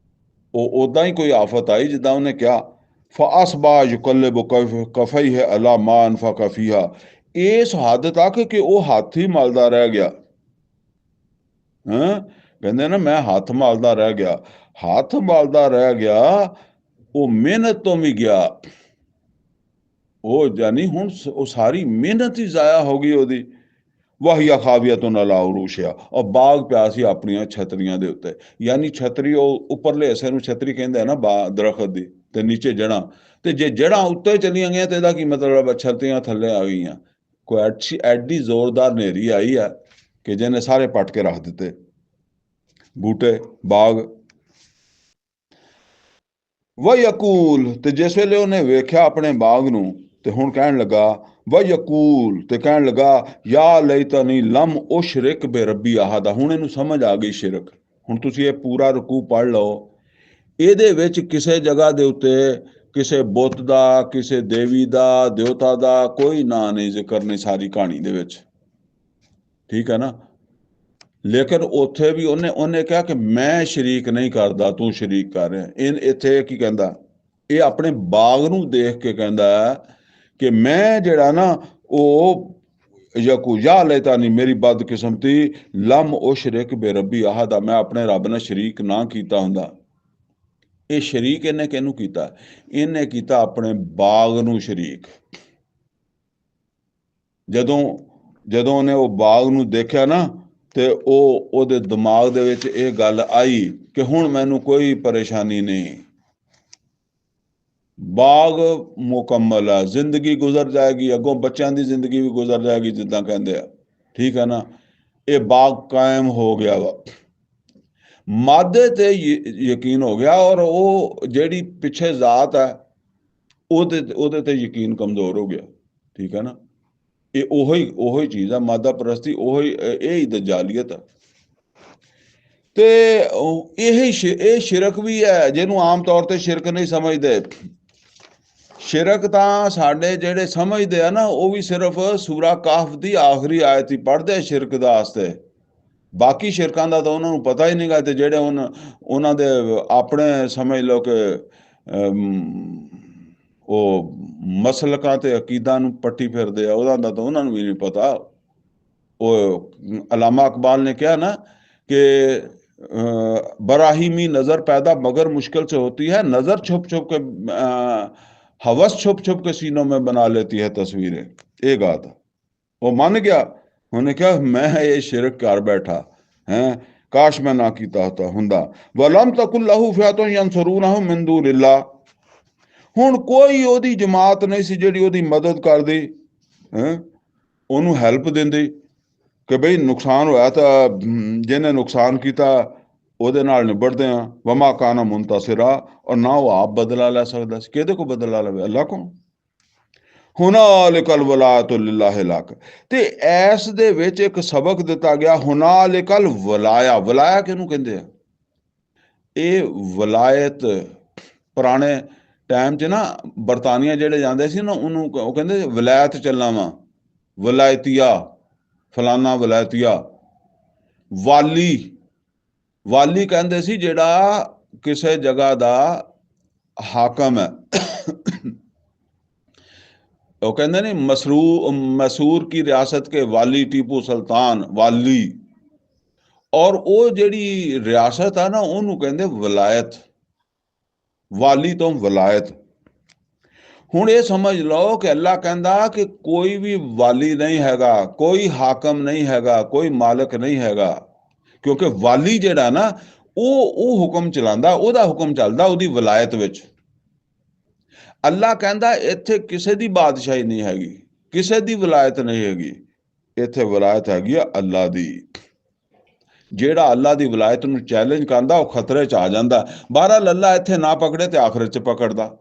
ਉਹ ਉਦਾਂ ਹੀ ਕੋਈ ਆਫਤ ਆਈ ਜਿੱਦਾਂ ਉਹਨੇ ਕਿਹਾ। ਫਅਸਬਾ ਯੁਕੱਲਿਬੁ ਕਫੈਹ ਅਲਾ ਮਾ ਅਨਫਕ ਫੀਹਾ, ਇਸ ਹੱਦ ਤੱਕ ਕਿ ਉਹ ਹੱਥ ਹੀ ਮਲਦਾ ਰਹਿ ਗਿਆ। ਕਹਿੰਦੇ ਨਾ ਮੈਂ ਹੱਥ ਮਲਦਾ ਰਹਿ ਗਿਆ, ਹੱਥ ਮਲਦਾ ਰਹਿ ਗਿਆ, ਉਹ ਮਿਹਨਤ ਤੋਂ ਵੀ ਗਿਆ। ਉਹ ਜਾਨੀ ਹੁਣ ਉਹ ਸਾਰੀ ਮਿਹਨਤ ਹੀ ਜ਼ਾਇਆ ਹੋ ਗਈ ਉਹਦੀ। ਵਾਹੀਆ ਖਾਵੀਅਤੁਨ ਅਲਾ ਉਰੂਸ਼ਿਹਾ, ਔਰ ਬਾਗ ਪਿਆ ਸੀ ਆਪਣੀਆਂ ਛਤਰੀਆਂ ਦੇ ਉੱਤੇ। ਯਾਨੀ ਛਤਰੀ ਉਹ ਉੱਪਰਲੇ ਹਿੱਸੇ ਨੂੰ ਛਤਰੀ ਕਹਿੰਦੇ ਆ ਨਾ ਦਰਖਤ ਦੀ, ਤੇ ਨੀਚੇ ਜੜ੍ਹਾਂ, ਤੇ ਜੇ ਜੜ੍ਹਾਂ ਉੱਤੇ ਚਲੀਆਂ ਗਈਆਂ ਤੇ ਇਹਦਾ ਕੀ ਮਤਲਬ? ਛਤਰੀਆਂ ਥੱਲੇ ਆ ਗਈਆਂ। ਕੋਈ ਐਡੀ ਜ਼ੋਰਦਾਰ ਹਨੇਰੀ ਆਈ ਆ ਕਿ ਜਿਹਨੇ ਸਾਰੇ ਪੱਟ ਕੇ ਰੱਖ ਦਿੱਤੇ ਬੂਟੇ, ਬਾਗ। ਵਯਕੂਲ, ਤੇ ਜਿਸ ਵੇਲੇ ਉਹਨੇ ਵੇਖਿਆ ਆਪਣੇ ਬਾਗ ਨੂੰ ਤੇ ਹੁਣ ਕਹਿਣ ਲੱਗਾ, ਵਯਕੂਲ, ਤੇ ਕਹਿਣ ਲੱਗਾ ਯਾ ਲੈਤਨੀ ਲਮ ਉਸ਼ਰਿਕ ਬਿਰੱਬੀ ਅਹਦਾ। ਹੁਣ ਇਹਨੂੰ ਸਮਝ ਆ ਗਈ ਸ਼ਿਰਕ। ਹੁਣ ਤੁਸੀਂ ਇਹ ਪੂਰਾ ਰਕੂ ਪੜ੍ਹ ਲਓ, ਇਹਦੇ ਵਿੱਚ ਕਿਸੇ ਜਗ੍ਹਾ ਦੇ ਉੱਤੇ ਕਿਸੇ ਬੁੱਤ ਦਾ, ਕਿਸੇ ਦੇਵੀ ਦਾ, ਦੇਵਤਾ ਦਾ ਕੋਈ ਨਾਂ ਨਹੀਂ, ਜ਼ਿਕਰ ਨਹੀਂ ਸਾਰੀ ਕਹਾਣੀ ਦੇ ਵਿੱਚ, ਠੀਕ ਹੈ ਨਾ। ਲੇਕਿਨ ਉੱਥੇ ਵੀ ਉਹਨੇ ਕਿਹਾ ਕਿ ਮੈਂ ਸ਼ਰੀਕ ਨਹੀਂ ਕਰਦਾ, ਤੂੰ ਸ਼ਰੀਕ ਕਰ ਰਿਹਾ। ਇੱਥੇ ਕੀ ਕਹਿੰਦਾ? ਇਹ ਆਪਣੇ ਬਾਗ ਨੂੰ ਦੇਖ ਕੇ ਕਹਿੰਦਾ ਕਿ ਮੈਂ ਜਿਹੜਾ ਨਾ ਉਹ ਯਾ ਲੈਤਾਨੀ, ਮੇਰੀ ਬਦਕਿਸਮਤੀ, ਲਮ ਉਸ਼ਰਿਕ ਬਿਰੱਬੀ ਅਹਦਾ, ਮੈਂ ਆਪਣੇ ਰੱਬ ਨਾਲ ਸ਼ਰੀਕ ਨਾ ਕੀਤਾ ਹੁੰਦਾ। ਇਹ ਸ਼ਰੀਕ ਇਹਨੇ ਕਿਹਨੂੰ ਕੀਤਾ? ਇਹਨੇ ਕੀਤਾ ਆਪਣੇ ਬਾਗ ਨੂੰ ਸ਼ਰੀਕ। ਜਦੋਂ ਉਹਨੇ ਉਹ ਬਾਗ ਨੂੰ ਦੇਖਿਆ ਨਾ, ਤੇ ਉਹਦੇ ਦਿਮਾਗ ਦੇ ਵਿੱਚ ਇਹ ਗੱਲ ਆਈ ਕਿ ਹੁਣ ਮੈਨੂੰ ਕੋਈ ਪਰੇਸ਼ਾਨੀ ਨਹੀਂ, ਬਾਗ ਮੁਕੰਮਲ ਹੈ, ਜ਼ਿੰਦਗੀ ਗੁਜ਼ਰ ਜਾਏਗੀ, ਅੱਗੋਂ ਬੱਚਿਆਂ ਦੀ ਜ਼ਿੰਦਗੀ ਵੀ ਗੁਜ਼ਰ ਜਾਏਗੀ ਜਿੱਦਾਂ ਕਹਿੰਦੇ ਆ, ਠੀਕ ਹੈ ਨਾ। ਇਹ ਬਾਗ ਕਾਇਮ ਹੋ ਗਿਆ ਵਾ, ਮਾਦੇ ਤੇ ਯਕੀਨ ਹੋ ਗਿਆ, ਔਰ ਉਹ ਜਿਹੜੀ ਪਿੱਛੇ ਜ਼ਾਤ ਹੈ ਉਹਦੇ ਤੇ ਯਕੀਨ ਕਮਜ਼ੋਰ ਹੋ ਗਿਆ, ਠੀਕ ਹੈ ਨਾ। ਇਹ ਉਹੀ ਚੀਜ਼ ਆ, ਮਾਦਾ ਪ੍ਰਸਤੀ, ਇਹ ਹੀ ਦਜਾਲੀਅਤ ਆ। ਤੇ ਇਹ ਸ਼ਿਰਕ ਵੀ ਹੈ, ਜਿਹਨੂੰ ਆਮ ਤੌਰ ਤੇ ਸ਼ਿਰਕ ਨਹੀਂ ਸਮਝਦੇ। ਸ਼ਿਰਕ ਤਾਂ ਸਾਡੇ ਜਿਹੜੇ ਸਮਝਦੇ ਆ ਨਾ, ਉਹ ਵੀ ਸਿਰਫ ਸੂਰਾ ਕਾਹਫ ਦੀ ਆਖਰੀ ਆਇਤ ਹੀ ਪੜ੍ਹਦੇ ਆ ਸ਼ਿਰਕ ਦਾ ਵਾਸਤੇ। ਬਾਕੀ ਸ਼ਿਰਕਾਂ ਦਾ ਤਾਂ ਉਹਨਾਂ ਨੂੰ ਪਤਾ ਹੀ ਨਹੀਂ ਗਾ। ਤੇ ਜਿਹੜੇ ਉਹਨਾਂ ਦੇ ਆਪਣੇ ਸਮਝ ਲਓ ਕਿ ਉਹ ਮਸਲਕਾਂ ਤੇ ਅਕੀਦਾਂ ਨੂੰ ਪੱਟੀ ਫਿਰਦੇ ਆ, ਉਹਦਾ ਦਾ ਤਾਂ ਉਹਨਾਂ ਨੂੰ ਵੀ ਨਹੀਂ ਪਤਾ। ਉਹ ਅਲਾਮਾ ਇਕਬਾਲ ਨੇ ਕਿਹਾ ਨਾ कि बराहीमी नज़र पैदा मगर मुश्किल से होती है, नज़र छुप छुप के हवस छुप छुप के सीनों में बना लेती है तस्वीरें। एक आधा वो मान गया, उन्हें क्या मैं ये शिरक कर बैठा हैं, काश मैं ना कीता होता हुंदा। वलम तकुल लहू फियतुन यंसुरूनहु मिन दूनिल्लाह, हुण कोई ओदी जमात नहीं सी जिहड़ी ओदी मदद करदी, ओनू हैल्प दिंदी कि बई नुकसान होया तो जिन्हें नुकसान किया ਉਹਦੇ ਨਾਲ ਨਿਬੜਦੇ ਆ। ਵਮਾ ਕਾਨਾ ਮੁੰਤਸਿਰਾ, ਔਰ ਨਾ ਉਹ ਆਪ ਬਦਲਾ ਲੈ ਸਕਦਾ ਸੀ। ਕਿਹਦੇ ਕੋ ਬਦਲਾ ਲਵੇ? ਅੱਲਾ ਕੋ। ਹੁਨਾਲਿਕਲ ਵਲਾਇਤੁ ਲਿਲਾਹਿ ਲਕ, ਤੇ ਐਸ ਦੇ ਵਿੱਚ ਇੱਕ ਸਬਕ ਦਿੱਤਾ ਗਿਆ, ਹੁਨਾਲਿਕਲ ਵਲਾਇਆ। ਵਲਾਇਆ ਕਿਹਨੂੰ ਕਹਿੰਦੇ ਆ? ਇਹ ਵਲਾਇਤ ਪੁਰਾਣੇ ਟਾਈਮ 'ਚ ਨਾ ਬਰਤਾਨੀਆ ਜਿਹੜੇ ਜਾਂਦੇ ਸੀ ਨਾ, ਉਹਨੂੰ ਉਹ ਕਹਿੰਦੇ ਵਲਾਇਤ ਚੱਲਾਂ ਵਾ, ਵਲਾਇਤੀਆ, ਫਲਾਨਾ ਵਲਾਇਤੀਆ। ਵਾਲੀ ਕਹਿੰਦੇ ਸੀ ਜਿਹੜਾ ਕਿਸੇ ਜਗ੍ਹਾ ਦਾ ਹਾਕਮ ਹੈ। ਉਹ ਕਹਿੰਦੇ ਨੇ ਮਸੂਰ ਕੀ ਰਿਆਸਤ ਕੇ ਵਾਲੀ ਟੀਪੂ ਸੁਲਤਾਨ, ਵਾਲੀ। ਔਰ ਉਹ ਜਿਹੜੀ ਰਿਆਸਤ ਆ ਨਾ, ਉਹਨੂੰ ਕਹਿੰਦੇ ਵਲਾਇਤ, ਵਾਲੀ ਤੋਂ ਵਲਾਇਤ। ਹੁਣ ਇਹ ਸਮਝ ਲਓ ਕਿ ਅੱਲਾ ਕਹਿੰਦਾ ਕਿ ਕੋਈ ਵੀ ਵਾਲੀ ਨਹੀਂ ਹੈਗਾ, ਕੋਈ ਹਾਕਮ ਨਹੀਂ ਹੈਗਾ, ਕੋਈ ਮਾਲਕ ਨਹੀਂ ਹੈਗਾ, ਕਿਉਂਕਿ ਵਾਲੀ ਜਿਹੜਾ ਨਾ ਉਹ ਹੁਕਮ ਚਲਾਉਂਦਾ, ਉਹਦਾ ਹੁਕਮ ਚੱਲਦਾ ਉਹਦੀ ਵਲਾਇਤ ਵਿੱਚ। ਅੱਲਾ ਕਹਿੰਦਾ ਇੱਥੇ ਕਿਸੇ ਦੀ ਬਾਦਸ਼ਾਹੀ ਨਹੀਂ ਹੈਗੀ, ਕਿਸੇ ਦੀ ਵਿਲਾਇਤ ਨਹੀਂ ਹੈਗੀ, ਇੱਥੇ ਵਿਲਾਇਤ ਹੈਗੀ ਆ ਅੱਲਾ ਦੀ। ਜਿਹੜਾ ਅੱਲਾ ਦੀ ਵਿਲਾਇਤ ਨੂੰ ਚੈਲੰਜ ਕਰਦਾ ਉਹ ਖਤਰੇ 'ਚ ਆ ਜਾਂਦਾ। ਬਹਰਹਾਲ ਅੱਲਾ ਇੱਥੇ ਨਾ ਪਕੜੇ ਤੇ ਆਖਰਤ 'ਚ ਪਕੜਦਾ।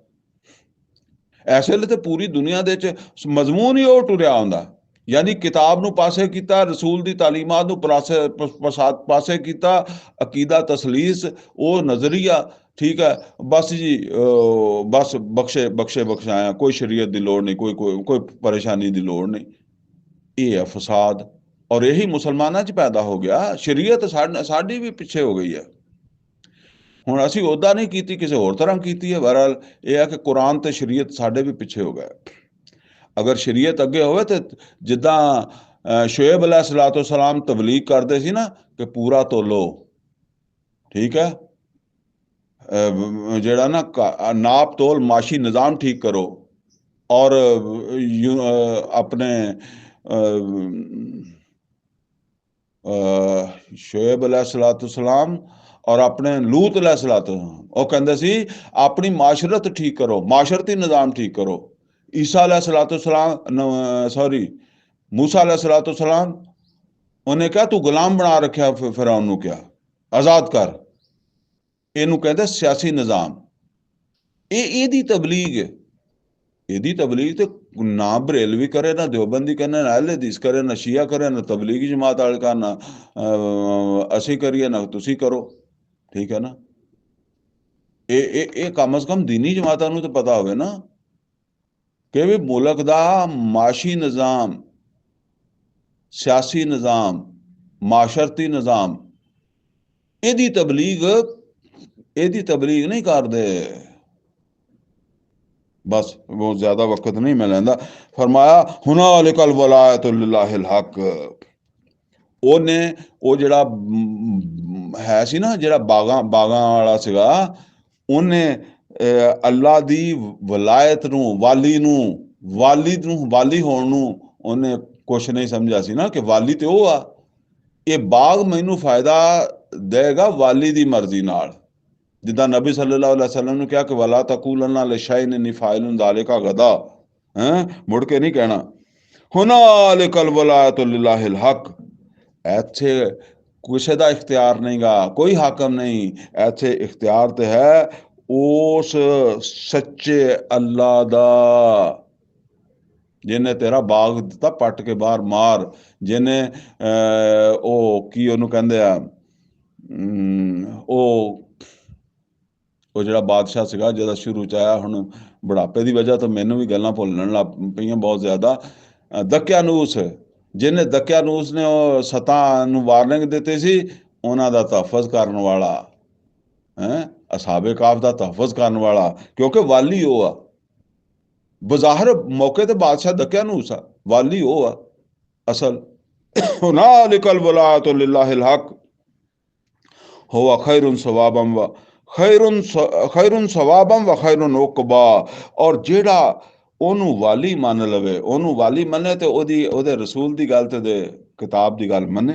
ਇਸ ਵੇਲੇ ਤੇ ਪੂਰੀ ਦੁਨੀਆ ਦੇ 'ਚ ਮਜ਼ਮੂਨ ਹੀ ਉਹ ਟੁਰਿਆ ਹੁੰਦਾ, ਯਾਨੀ ਕਿਤਾਬ ਨੂੰ ਪਾਸੇ ਕੀਤਾ, ਰਸੂਲ ਦੀ ਤਾਲੀਮਾਤ ਨੂੰ ਪਾਸੇ ਕੀਤਾ, ਅਕੀਦਾ ਤਸਲੀਸ ਉਹ ਨਜ਼ਰੀਆ, ਠੀਕ ਹੈ, ਬਸ ਜੀ ਬਸ ਬਖਸ਼ੇ ਬਖਸ਼ਾਇਆ, ਕੋਈ ਸ਼ਰੀਅਤ ਦੀ ਲੋੜ ਨਹੀਂ, ਕੋਈ ਪਰੇਸ਼ਾਨੀ ਦੀ ਲੋੜ ਨਹੀਂ। ਇਹ ਹੈ ਫਸਾਦ, ਔਰ ਇਹੀ ਮੁਸਲਮਾਨਾਂ 'ਚ ਪੈਦਾ ਹੋ ਗਿਆ। ਸ਼ਰੀਅਤ ਸਾਡੀ ਵੀ ਪਿੱਛੇ ਹੋ ਗਈ ਹੈ। ਹੁਣ ਅਸੀਂ ਉਹਦਾ ਨਹੀਂ ਕੀਤੀ, ਕਿਸੇ ਹੋਰ ਤਰ੍ਹਾਂ ਕੀਤੀ ਹੈ। ਬਹਰਹਾਲ ਇਹ ਹੈ ਕਿ ਕੁਰਾਨ ਤੇ ਸ਼ਰੀਅਤ ਸਾਡੇ ਵੀ ਪਿੱਛੇ ਹੋ ਗਏ। ਅਗਰ ਸ਼ਰੀਅਤ ਅੱਗੇ ਹੋਵੇ ਤੇ ਜਿੱਦਾਂ ਸ਼ੁਏਬ अलैहिस्सलाम ਤਬਲੀਗ ਕਰਦੇ ਸੀ ਨਾ ਕਿ ਪੂਰਾ ਤੋਲੋ, ਠੀਕ ਹੈ, ਜਿਹੜਾ ਨਾ ਨਾਪ ਤੋਲ ਮਾਸ਼ੀ ਨਿਜ਼ਾਮ ਠੀਕ ਕਰੋ, ਔਰ ਆਪਣੇ ਸ਼ੁਏਬ अलैहिस्सलाम ਔਰ ਆਪਣੇ ਲੂਤ अलैहिस्सलाम, ਉਹ ਕਹਿੰਦੇ ਸੀ ਆਪਣੀ ਮਾਸ਼ਰਤ ਠੀਕ ਕਰੋ, ਮਾਸ਼ਰਤੀ ਨਿਜ਼ਾਮ ਠੀਕ ਕਰੋ। ਈਸਾ अलैहिस्सलाम ਸੌਰੀ मूसा अलैहिस्सलाम, ਉਹਨੇ ਕਿਹਾ ਤੂੰ ਗੁਲਾਮ ਬਣਾ ਰੱਖਿਆ ਫਿਰੌਨ ਨੂੰ, ਕਿਹਾ ਆਜ਼ਾਦ ਕਰ। ਇਹਨੂੰ ਕਹਿੰਦੇ ਸਿਆਸੀ ਨਿਜ਼ਾਮ। ਇਹਦੀ ਤਬਲੀਗ ਹੈ। ਇਹਦੀ ਤਬਲੀਗ ਤੇ ਨਾ ਬਰੇਲਵੀ ਕਰੇ, ਨਾ ਦਿਓਬੰਦੀ ਕਰੇ, ਨਾ ਅਹਿਲੇ ਹਦੀਸ ਕਰੇ, ਨਾ ਸ਼ੀਆ ਕਰੇ, ਨਾ ਤਬਲੀਗੀ ਜਮਾਤ ਵਾਲੇ ਕਰਨ, ਨਾ ਅਸੀਂ ਕਰੀਏ, ਨਾ ਤੁਸੀਂ ਕਰੋ, ਠੀਕ ਹੈ ਨਾ। ਇਹ ਕਮ ਅਜ਼ ਕਮ ਦੀਨੀ ਜਮਾਤਾਂ ਨੂੰ ਤਾਂ ਪਤਾ ਹੋਵੇ ਨਾ ਕਿ ਵੀ ਮੁਲਕ ਦਾ ਮਾਸ਼ੀ ਨਿਜ਼ਾਮ, ਸਿਆਸੀ ਨਿਜ਼ਾਮ, ਮਾਸ਼ਰਤੀ ਨਿਜ਼ਾਮ, ਇਹਦੀ ਤਬਲੀਗ ਨਹੀਂ ਕਰਦੇ। बस वो ज्यादा वक्त नहीं मैं लेंदा। फरमाया हुनालिकल वलायतु लिल्लाहिल हक। ਉਹਨੇ ਉਹ ਜਿਹੜਾ ਹੈ ਸੀ ਨਾ, ਜਿਹੜਾ ਬਾਗਾਂ ਵਾਲਾ ਸੀਗਾ, ਉਹਨੇ ਅੱਲਾ ਦੀ ਵਲਾਇਤ ਨੂੰ, ਵਾਲੀ ਹੋਣ ਨੂੰ ਉਹਨੇ ਕੁਛ ਨਹੀਂ ਸਮਝਿਆ ਸੀ ਨਾ, ਕਿ ਵਾਲੀ ਤੇ ਉਹ ਆ, ਇਹ ਬਾਗ ਮੈਨੂੰ ਫਾਇਦਾ ਦੇਗਾ ਵਾਲੀ ਦੀ ਮਰਜ਼ੀ ਨਾਲ। ਜਿੱਦਾਂ ਨਬੀ ਸੱਲੱਲਾਹੁ ਅਲੈਹਿ ਵਸੱਲਮ ਨੂੰ ਕਿਹਾ ਕਿ ਵਲਾ ਤਕੂਲੰਨਾ ਲਿਸ਼ੈਇਨ ਇੰਨੀ ਫਾਇਲੁਨ ਜ਼ਾਲਿਕਾ ਗਦਾ, ਮੁੜ ਕੇ ਨਹੀਂ ਕਹਿਣਾ। ਹੁਨਾਲਿਕਲ ਵਲਾਇਤੁ ਲਿल्लाहिल हक। ਇੱਥੇ ਕਿਸੇ ਦਾ ਇਖਤਿਆਰ ਨਹੀਂਗਾ, ਕੋਈ ਹਾਕਮ ਨਹੀਂ, ਇੱਥੇ ਇਖਤਿਆਰ ਤੇ ਹੈ ਉਸ ਸੱਚੇ ਅੱਲਾ ਦਾ, ਜਿਹਨੇ ਤੇਰਾ ਬਾਗ ਦਿੱਤਾ ਪੱਟ ਕੇ ਬਾਹਰ ਮਾਰ, ਜਿਹਨੇ ਉਹ ਕੀ ਉਹਨੂੰ ਕਹਿੰਦੇ ਆ, ਉਹ ਜਿਹੜਾ ਬਾਦਸ਼ਾਹ ਸੀਗਾ ਜਿਹਦਾ ਸ਼ੁਰੂ 'ਚ ਆਇਆ, ਹੁਣ ਬੁਢਾਪੇ ਦੀ ਵਜ੍ਹਾ ਤੋਂ ਮੈਨੂੰ ਵੀ ਗੱਲਾਂ ਭੁੱਲਣ ਲੱਗ ਪਈਆਂ ਬਹੁਤ ਜ਼ਿਆਦਾ, ਦਕਿਆਨੂਸ, ਜਿਹਨੇ ਦਕਿਆਨੂਸ ਨੇ ਉਹ ਸਤਾਂ ਨੂੰ ਵਾਰਨਿੰਗ ਦਿੱਤੀ ਸੀ, ਉਹਨਾਂ ਦਾ ਤਹਫਜ਼ ਕਰਨ ਵਾਲਾ, ਅਸਾਬੇ ਕਾਫ ਦਾ ਤਹਫਜ਼ ਕਰਨ ਵਾਲਾ, ਕਿਉਂਕਿ ਵਾਲੀ ਉਹ ਆ। ਬਜ਼ਾਹਰ ਮੌਕੇ ਤੇ ਬਾਦਸ਼ਾਹ ਦਕਿਆਨੂਸ ਆ, ਵਾਲੀ ਉਹ ਆ ਅਸਲ। ਹੁਨਾਲਿਕਲ ਵਲਾਇਤੁ ਲਿल्लाहिल हक हुवा खैरुन सवाबम व खैरुन सवाबम व खैरुन उक़बा। और ਜਿਹੜਾ ਉਹਨੂੰ ਵਾਲੀ ਮੰਨ ਲਵੇ, ਉਹਨੂੰ ਵਾਲੀ ਮੰਨੇ ਤੇ ਉਹਦੇ ਰਸੂਲ ਦੀ ਗੱਲ ਤੇ ਕਿਤਾਬ ਦੀ ਗੱਲ ਮੰਨੇ,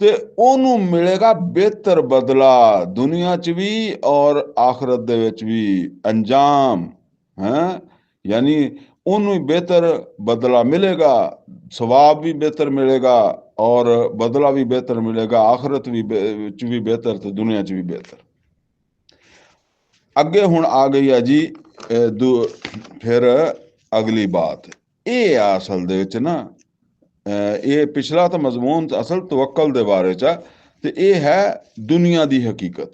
ਤੇ ਉਹਨੂੰ ਮਿਲੇਗਾ ਬਿਹਤਰ ਬਦਲਾ ਦੁਨੀਆ 'ਚ ਵੀ ਔਰ ਆਖਰਤ ਦੇ ਵਿੱਚ ਵੀ ਅੰਜਾਮ, ਯਾਨੀ ਉਹਨੂੰ ਬਿਹਤਰ ਬਦਲਾ ਮਿਲੇਗਾ, ਸਵਾਬ ਵੀ ਬਿਹਤਰ ਮਿਲੇਗਾ ਔਰ ਬਦਲਾ ਵੀ ਬਿਹਤਰ ਮਿਲੇਗਾ, ਆਖਰਤ ਵੀ ਵਿੱਚ ਵੀ ਬਿਹਤਰ ਤੇ ਦੁਨੀਆ 'ਚ ਵੀ ਬਿਹਤਰ। ਅੱਗੇ ਹੁਣ ਆ ਗਈ ਹੈ ਜੀ ਫਿਰ ਅਗਲੀ ਬਾਤ। ਇਹ ਆ ਅਸਲ ਦੇ ਵਿੱਚ ਨਾ, ਇਹ ਪਿਛਲਾ ਤਾਂ ਮਜ਼ਮੂਨ ਅਸਲ ਤਵੱਕਲ ਦੇ ਬਾਰੇ 'ਚ ਆ, ਤੇ ਇਹ ਹੈ ਦੁਨੀਆ ਦੀ ਹਕੀਕਤ।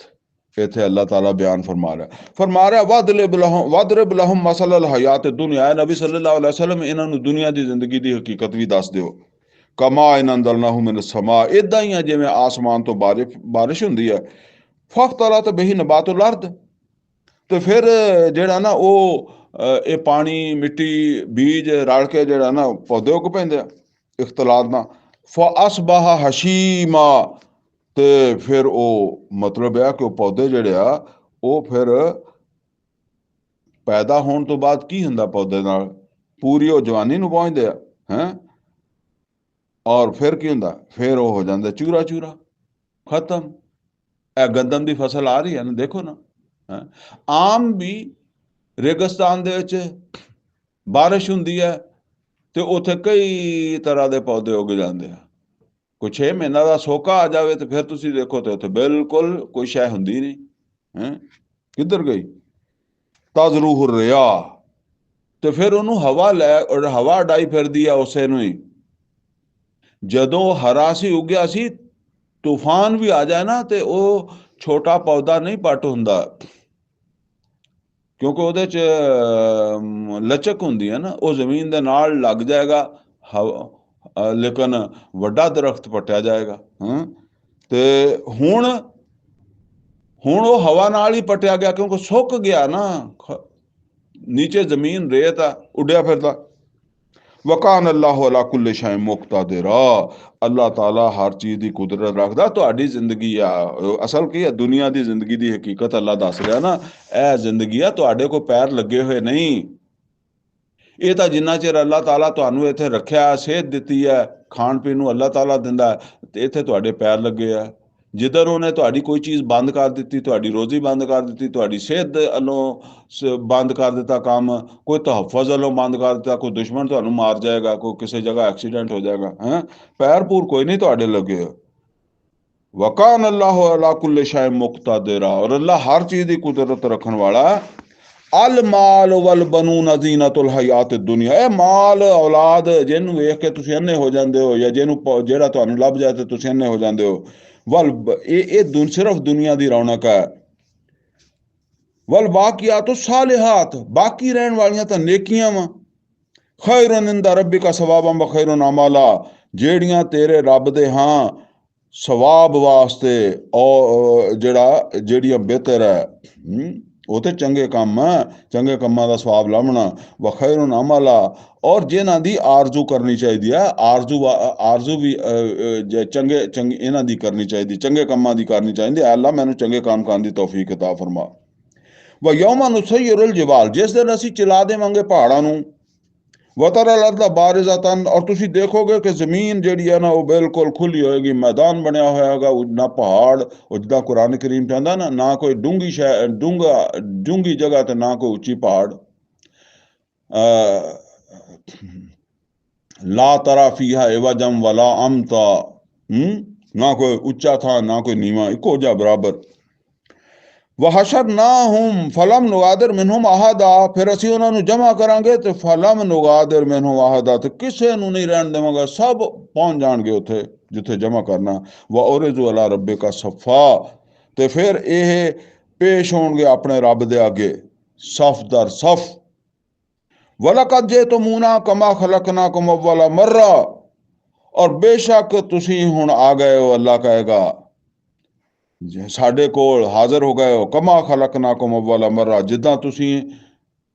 ਇੱਥੇ ਅੱਲਾਹ ਤਾਲਾ ਬਿਆਨ ਫਰਮਾ ਰਿਹਾ ਵਦਰਿਬ ਲਹੁਮ ਮਸਲਲ ਹਯਾਤ ਦੁਨੀਆ। ਨਬੀ ਸੱਲੱਲਾਹੁ ਅਲੈਹਿ ਵਸੱਲਮ ਇਹਨਾਂ ਨੂੰ ਦੁਨੀਆ ਦੀ ਜ਼ਿੰਦਗੀ ਦੀ ਹਕੀਕਤ ਵੀ ਦੱਸ ਦਿਓ। ਕਮਾ ਅਨਜ਼ਲਨਾਹੁ ਮਿਨ ਸਮਾ, ਇੱਦਾਂ ਹੀ ਆ ਜਿਵੇਂ ਆਸਮਾਨ ਤੋਂ ਬਾਰਿਸ਼ ਹੁੰਦੀ ਹੈ। ਫਖਤਲਤ ਬਿਹੀ ਨਬਾਤੁਲ ਅਰਦ, ਤੇ ਫਿਰ ਜਿਹੜਾ ਨਾ ਉਹ ਇਹ ਪਾਣੀ, ਮਿੱਟੀ, ਬੀਜ ਰਲ ਕੇ ਜਿਹੜਾ ਨਾ ਪੌਦੇ ਉੱਗ ਪੈਂਦੇ ਆ ਇਖਤਲਾਤ ਨਾਲ। ਫਅਸਬਹਾ ਹਸ਼ੀਮਾ, ਤੇ ਫਿਰ ਉਹ ਮਤਲਬ ਆ ਕਿ ਉਹ ਪੌਦੇ ਜਿਹੜੇ ਆ ਉਹ ਫਿਰ ਪੈਦਾ ਹੋਣ ਤੋਂ ਬਾਅਦ ਕੀ ਹੁੰਦਾ ਪੌਦੇ ਨਾਲ, ਪੂਰੀ ਉਹ ਜਵਾਨੀ ਨੂੰ ਪਹੁੰਚਦੇ ਆ, ਔਰ ਫਿਰ ਕੀ ਹੁੰਦਾ, ਫਿਰ ਉਹ ਹੋ ਜਾਂਦਾ ਚੂਰਾ ਖਤਮ। ਇਹ ਗੰਦਮ ਦੀ ਫਸਲ ਆ ਰਹੀ ਹੈ ਨਾ, ਦੇਖੋ ਨਾ, ਆਮ ਵੀ रेगिस्तान ਦੇ ਵਿੱਚ ਬਾਰਿਸ਼ ਹੁੰਦੀ ਹੈ ਤੇ ਉੱਥੇ ਕਈ ਤਰ੍ਹਾਂ ਦੇ ਪੌਦੇ ਉੱਗ ਜਾਂਦੇ ਆ। ਕੋਈ 6 ਮਹੀਨਾ ਦਾ ਸੋਕਾ ਆ ਜਾਵੇ ਤੇ ਫਿਰ ਤੁਸੀਂ ਦੇਖੋ ਤੇ ਉੱਥੇ ਬਿਲਕੁਲ ਕੋਈ ਸ਼ੈ ਹੁੰਦੀ ਨਹੀਂ ਹੈ। ਕਿੱਧਰ ਗਈ ਤਜ਼ਰੂਹ ਰਿਆ, ਤੇ ਫਿਰ ਉਹਨੂੰ ਹਵਾ ਲੈ ਹਵਾ ਉਡਾਈ ਫਿਰਦੀ ਆ ਉਸੇ ਨੂੰ ਹੀ। ਜਦੋਂ ਹਰਾ ਸੀ ਉੱਗਿਆ ਸੀ, ਤੂਫਾਨ ਵੀ ਆ ਜਾਏ ਨਾ ਤੇ ਉਹ ਛੋਟਾ ਪੌਦਾ ਨਹੀਂ ਪੱਟ ਹੁੰਦਾ, ਕਿਉਂਕਿ ਉਹਦੇ ਚ ਲਚਕ ਹੁੰਦੀ ਹੈ ਨਾ, ਉਹ ਜ਼ਮੀਨ ਦੇ ਨਾਲ ਲੱਗ ਜਾਏਗਾ ਲੇਕਿਨ ਵੱਡਾ ਦਰਖਤ ਪੱਟਿਆ ਜਾਏਗਾ। ਤੇ ਹੁਣ ਉਹ ਹਵਾ ਨਾਲ ਹੀ ਪੱਟਿਆ ਗਿਆ, ਕਿਉਂਕਿ ਸੁੱਕ ਗਿਆ ਨਾ, नीचे जमीन रेत आ, उड्या फिरदा। वकान अल्लाह अला कुल्ले शै मुक्तदिरा, अल्लाह ताला हर चीज़ की कुदरत रखदा। तुहाडी जिंदगी आ असल की है, दुनिया की जिंदगी की हकीकत अल्लाह दस रहा ना, यह जिंदगी है तुहाडे कोल पैर लगे हुए नहीं। ये तो जिन्ना चिर अल्लाह ताला तुहानू इत्थे रखिया, सेहत दित्ती है, खाण पीण नू अल्लाह ताला दिंदा है, ते इत्थे तुहाडे पैर लगे है। जिधर उन्हें तुहाडी कोई चीज़ बंद कर दी, तुहाडी रोजी बंद कर दी, तुहाडी सेहत अलों बंद कर दिता काम, कोई तहफ़्फ़ुज़ अलों बंद कर दिता, कोई दुश्मन तुहानू मार जाएगा, कोई किसी जगह एक्सीडेंट हो जाएगा, हैं पैर पूर कोई नहीं तुहाडे लगे। वकान अल्लाह अला कुल्ले शै मुक्तदिरा, और अल्लाह हर चीज़ की कुदरत रखने वाला। अल माल वल बनून ज़ीनतुल हयात दुनिया, ए माल औलाद जिन्नू वेख के तुसीं अन्ने हो जांदे हो, या जिन्नू जेड़ा तुहानू लभ जाए ते तुसीं अन्ने हो जांदे हो, वल ये सिर्फ दुनिया की रौनक है। वल बाकियात सालिहात, बाकी रहने वालियां तो नेकियां वा। खैरुन इंदा रब्बिका सवाबन व खैरुन अमला, जेड़ियां तेरे रब दे हां सवाब वास्ते और जेड़ियां बेहतर है, वो तो चंगे काम है, चंगे कामां दा सवाब लभना। व खैरुन अमला, और जिन्हां दी आरजू करनी चाहिए, आरजू भी चंगे इन्हां दी करनी चाहिए, चंगे कामां दी करनी चाहिए। अल्लाह मैनू चंगे काम करने दी तौफीक अता फरमा। व यौमा नुसय्यिरुल जिबाल, जिस दिन असीं चला देवांगे पहाड़ां नू, वतरल अर्द बारिज़तन, और तुसी देखोगे कि जमीन जिहड़ी है ना वो बिल्कुल खुली होएगी, मैदान बनया होया होगा, ना पहाड़, जिद्दां कुरान करीम कहंदा ना कोई डूंगी जगह ते ना कोई उच्ची पहाड़। ला तरा फीहा एवजम वला अमता, ना कोई उच्चा था ना कोई नीवा, इको जा बराबर। वहशरनाहुम फलम नुगादिर मिनहुम अहदा, फिर असी उन्होंने जमा करांगे तो फलम नुगादिर मिनहुम अहदा, तो किसी नू नहीं रहन देवांगा, सब पहुंच जाणगे उत्थे जिथे जमा करना। व उरिज़ु अला रब्बिका सफ़ा, तो फिर यह पेश होणगे अपने रब दे आगे सफ दर सफ। वलकद जितुमूना कमा खलकनाकुम अव्वल मर्रा, और बेशक तुसी हुण आ गए हो, अल्लाह कहेगा साडे कोल हाजिर हो गए हो, कमा खलकनाकुम अव्वल मर्रा, जिद्दां तुसी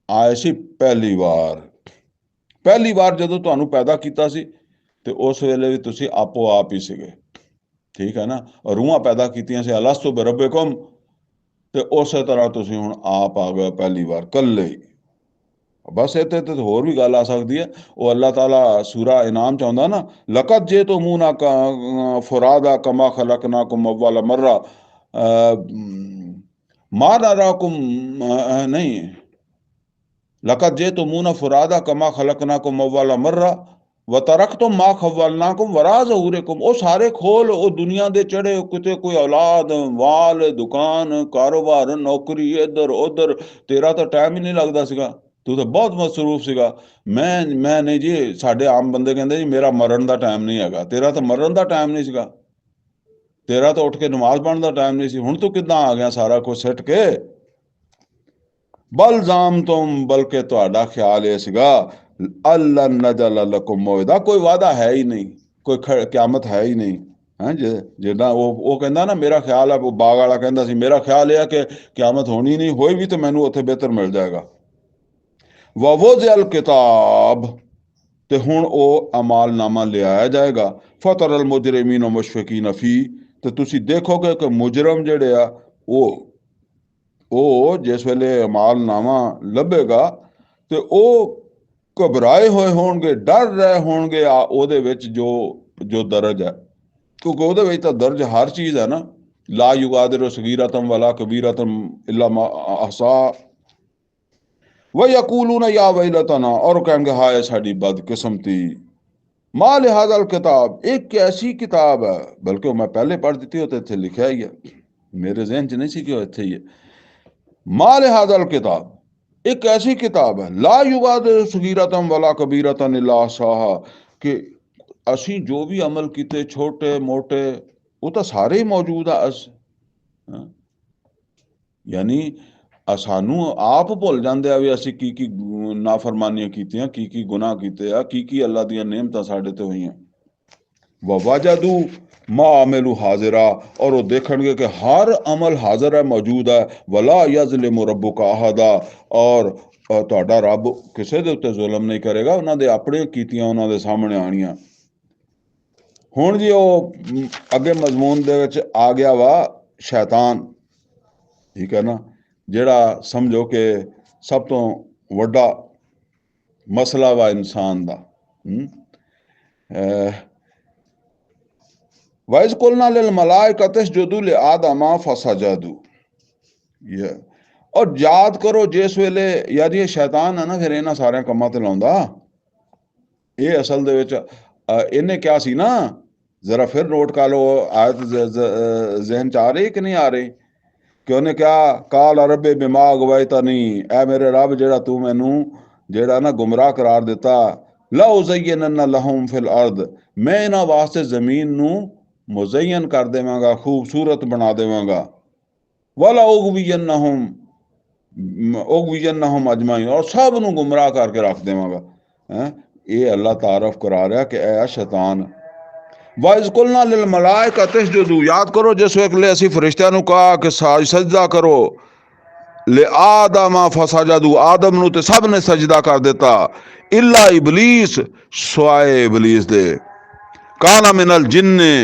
आए सी पहली बार जदों तुहानू पैदा कीता सी, ते उस वेले भी तुसी आपो आप ही सीगे, ठीक है ना। और रूहां पैदा कीतियां सी अलस्तु बिरब्बिकुम, ते उस तरह तुसी हुण आप आ गए पहली बार कल्ले ही। बस इत्थे ते होर भी गल आ सकदी है, वो अल्लाह ताला सूरा इनाम चाहुंदा ना, लकद जितुमूना फुरादा कमा खलकनाकुम अव्वल मर्रा, मा नराकुम नहीं, लकद जितुमूना फुरादा कमा खलकनाकुम अव्वल मर्रा व तरकतुम मा खव्वलनाकुम वरा ज़ुहूरिकुम, वो सारे खोल वो दुनिया दे चढ़े, किते कोई औलाद वाल दुकान कारोबार नौकरी इधर उधर, तेरा तो टाइम ही नहीं लगता सीगा, तू तो बहुत मसरूफ सीगा। मैं नहीं जी, साडे आम बंदे कहंदे जी मेरा मरण का टाइम नहीं हैगा, तेरा तो मरण का टाइम नहीं सीगा, तेरा तो उठ के नमाज पढ़ने का टाइम नहीं सी, हुण तू किदां आ गया सारा कुछ सिट के। बल जाम तुम, बल्कि तुहाडा ख्याल यह सीगा अल्लाह नजल लकुम मौइदा, कोई वादा है ही नहीं, कोई क्यामत है ही नहीं। हैं जिदा वो कहंदा ना मेरा ख्याल है, वो बाग वाला कहंदा सी मेरा ख्याल यह है कि क्यामत होनी नहीं, होई भी तो मैनू उत्थे बेहतर मिल जाएगा। ववुज़िअल किताब, ते हुण वो अमालनामा ले आया जाएगा। फतरल मुजरिमीन मुशफिकीन फी, तो तुसी देखोगे कि मुजरम जेड़े आ वो जिस वेले अमालनामा लभेगा तो वो घबराए हुए होणगे, डर रहे होणगे ओहदे विच जो दर्ज है, क्योंकि ओहदे विच तां दर्ज हर चीज़ है ना। ला युगादिरु सगीरतम वला कबीरतम इल्ला मा अहसा, वह यकूलून या वैलतना, और कहेंगे हाय साड़ी बदकिस्मती। मां लिहाजा किताब, एक ऐसी किताब है, बल्कि मैं पहले पढ़ दी थी, इतने लिखा ही है, मेरे जहन च नहीं सी कि इतने ही है। मां लिहाजा किताब, एक ऐसी किताब है, ला युगादिरु सगीरतन वला कबीरतन इल्ला अहसाहा, कि ਅਸੀਂ ਜੋ ਵੀ ਅਮਲ ਕੀਤੇ ਛੋਟੇ ਮੋਟੇ ਉਹ ਤਾਂ ਸਾਰੇ ਹੀ ਮੌਜੂਦ ਆ। ਯਾਨੀ ਸਾਨੂੰ ਆਪ ਭੁੱਲ ਜਾਂਦੇ ਆ ਵੀ ਅਸੀਂ ਕੀ ਕੀ ਨਾਫਰਮਾਨੀਆਂ ਕੀਤੀਆਂ, ਕੀ ਗੁਨਾਹ ਕੀਤੇ ਆ, ਕੀ ਅੱਲਾ ਦੀਆਂ ਨਿਹਮਤਾਂ ਸਾਡੇ ਤੇ ਹੋਈਆਂ। ਵਜਦੂ ਮਾ ਅਮਲੂ ਹਾਜ਼ਰਾ, ਔਰ ਉਹ ਦੇਖਣਗੇ ਕਿ ਹਰ ਅਮਲ ਹਾਜ਼ਰ ਹੈ, ਮੌਜੂਦ ਹੈ। ਵਲਾ ਯਜ਼ਲਿਮੁ ਰੱਬੁਕਾ ਅਹਦਾ, ਔਰ ਤੁਹਾਡਾ ਰੱਬ ਕਿਸੇ ਦੇ ਉੱਤੇ ਜ਼ੁਲਮ ਨਹੀਂ ਕਰੇਗਾ, ਉਹਨਾਂ ਦੇ ਆਪਣੇ ਕੀਤੀਆਂ ਉਹਨਾਂ ਦੇ ਸਾਹਮਣੇ ਆਣੀਆਂ। ਹੁਣ ਜੀ ਉਹ ਅੱਗੇ ਮਜ਼ਮੂਨ ਦੇ ਵਿੱਚ ਆ ਗਿਆ ਵਾ ਸ਼ੈਤਾਨ, ਠੀਕ ਹੈ ਨਾ, ਜਿਹੜਾ ਸਮਝੋ ਕਿ ਸਭ ਤੋਂ ਵੱਡਾ ਮਸਲਾ ਵਾ ਇਨਸਾਨ ਦਾ। वाइज कुलना लिल मलाइकति इसजुदू लि आदम फसजदू, और याद करो जिस वेले, यार ये शैतान है ना, फिर इन्हां सारे कामां ते लाउंदा। ये असल दे विच इन्हें क्या सी ना, जरा फिर नोट कर लो, आयत जहन च आ रही कि नहीं आ रही, कि उन्हें क्या काल रब्बे बिमा अगवैतनी, ऐ मेरे रब जेड़ा तू मैनू जेड़ा ना गुमराह करार दिता, ला उज़य्यिनन्ना लहुम फिल अर्द, मैं इन्हां वास्ते जमीन नू मुज़य्यन कर देवांगा, खूबसूरत बना देवांगा। वाला उग़वियन्नहुम अजमाइन, और सब नू गुमराह करके रख देवांगा। ये अल्लाह तारफ करा रहा कि ऐ शैतान। वाइज़ कुलना लिल मलाइकति इसजुदू, याद करो जिस वेले असीं फरिश्तियां नू कहा कि सजदा करो, ले आदम फसजदू, आदम नू ते सब ने सजदा कर दिता, इल्ला इबलीस, सिवाए इबलीस दे, काना मिनल जिन्ने,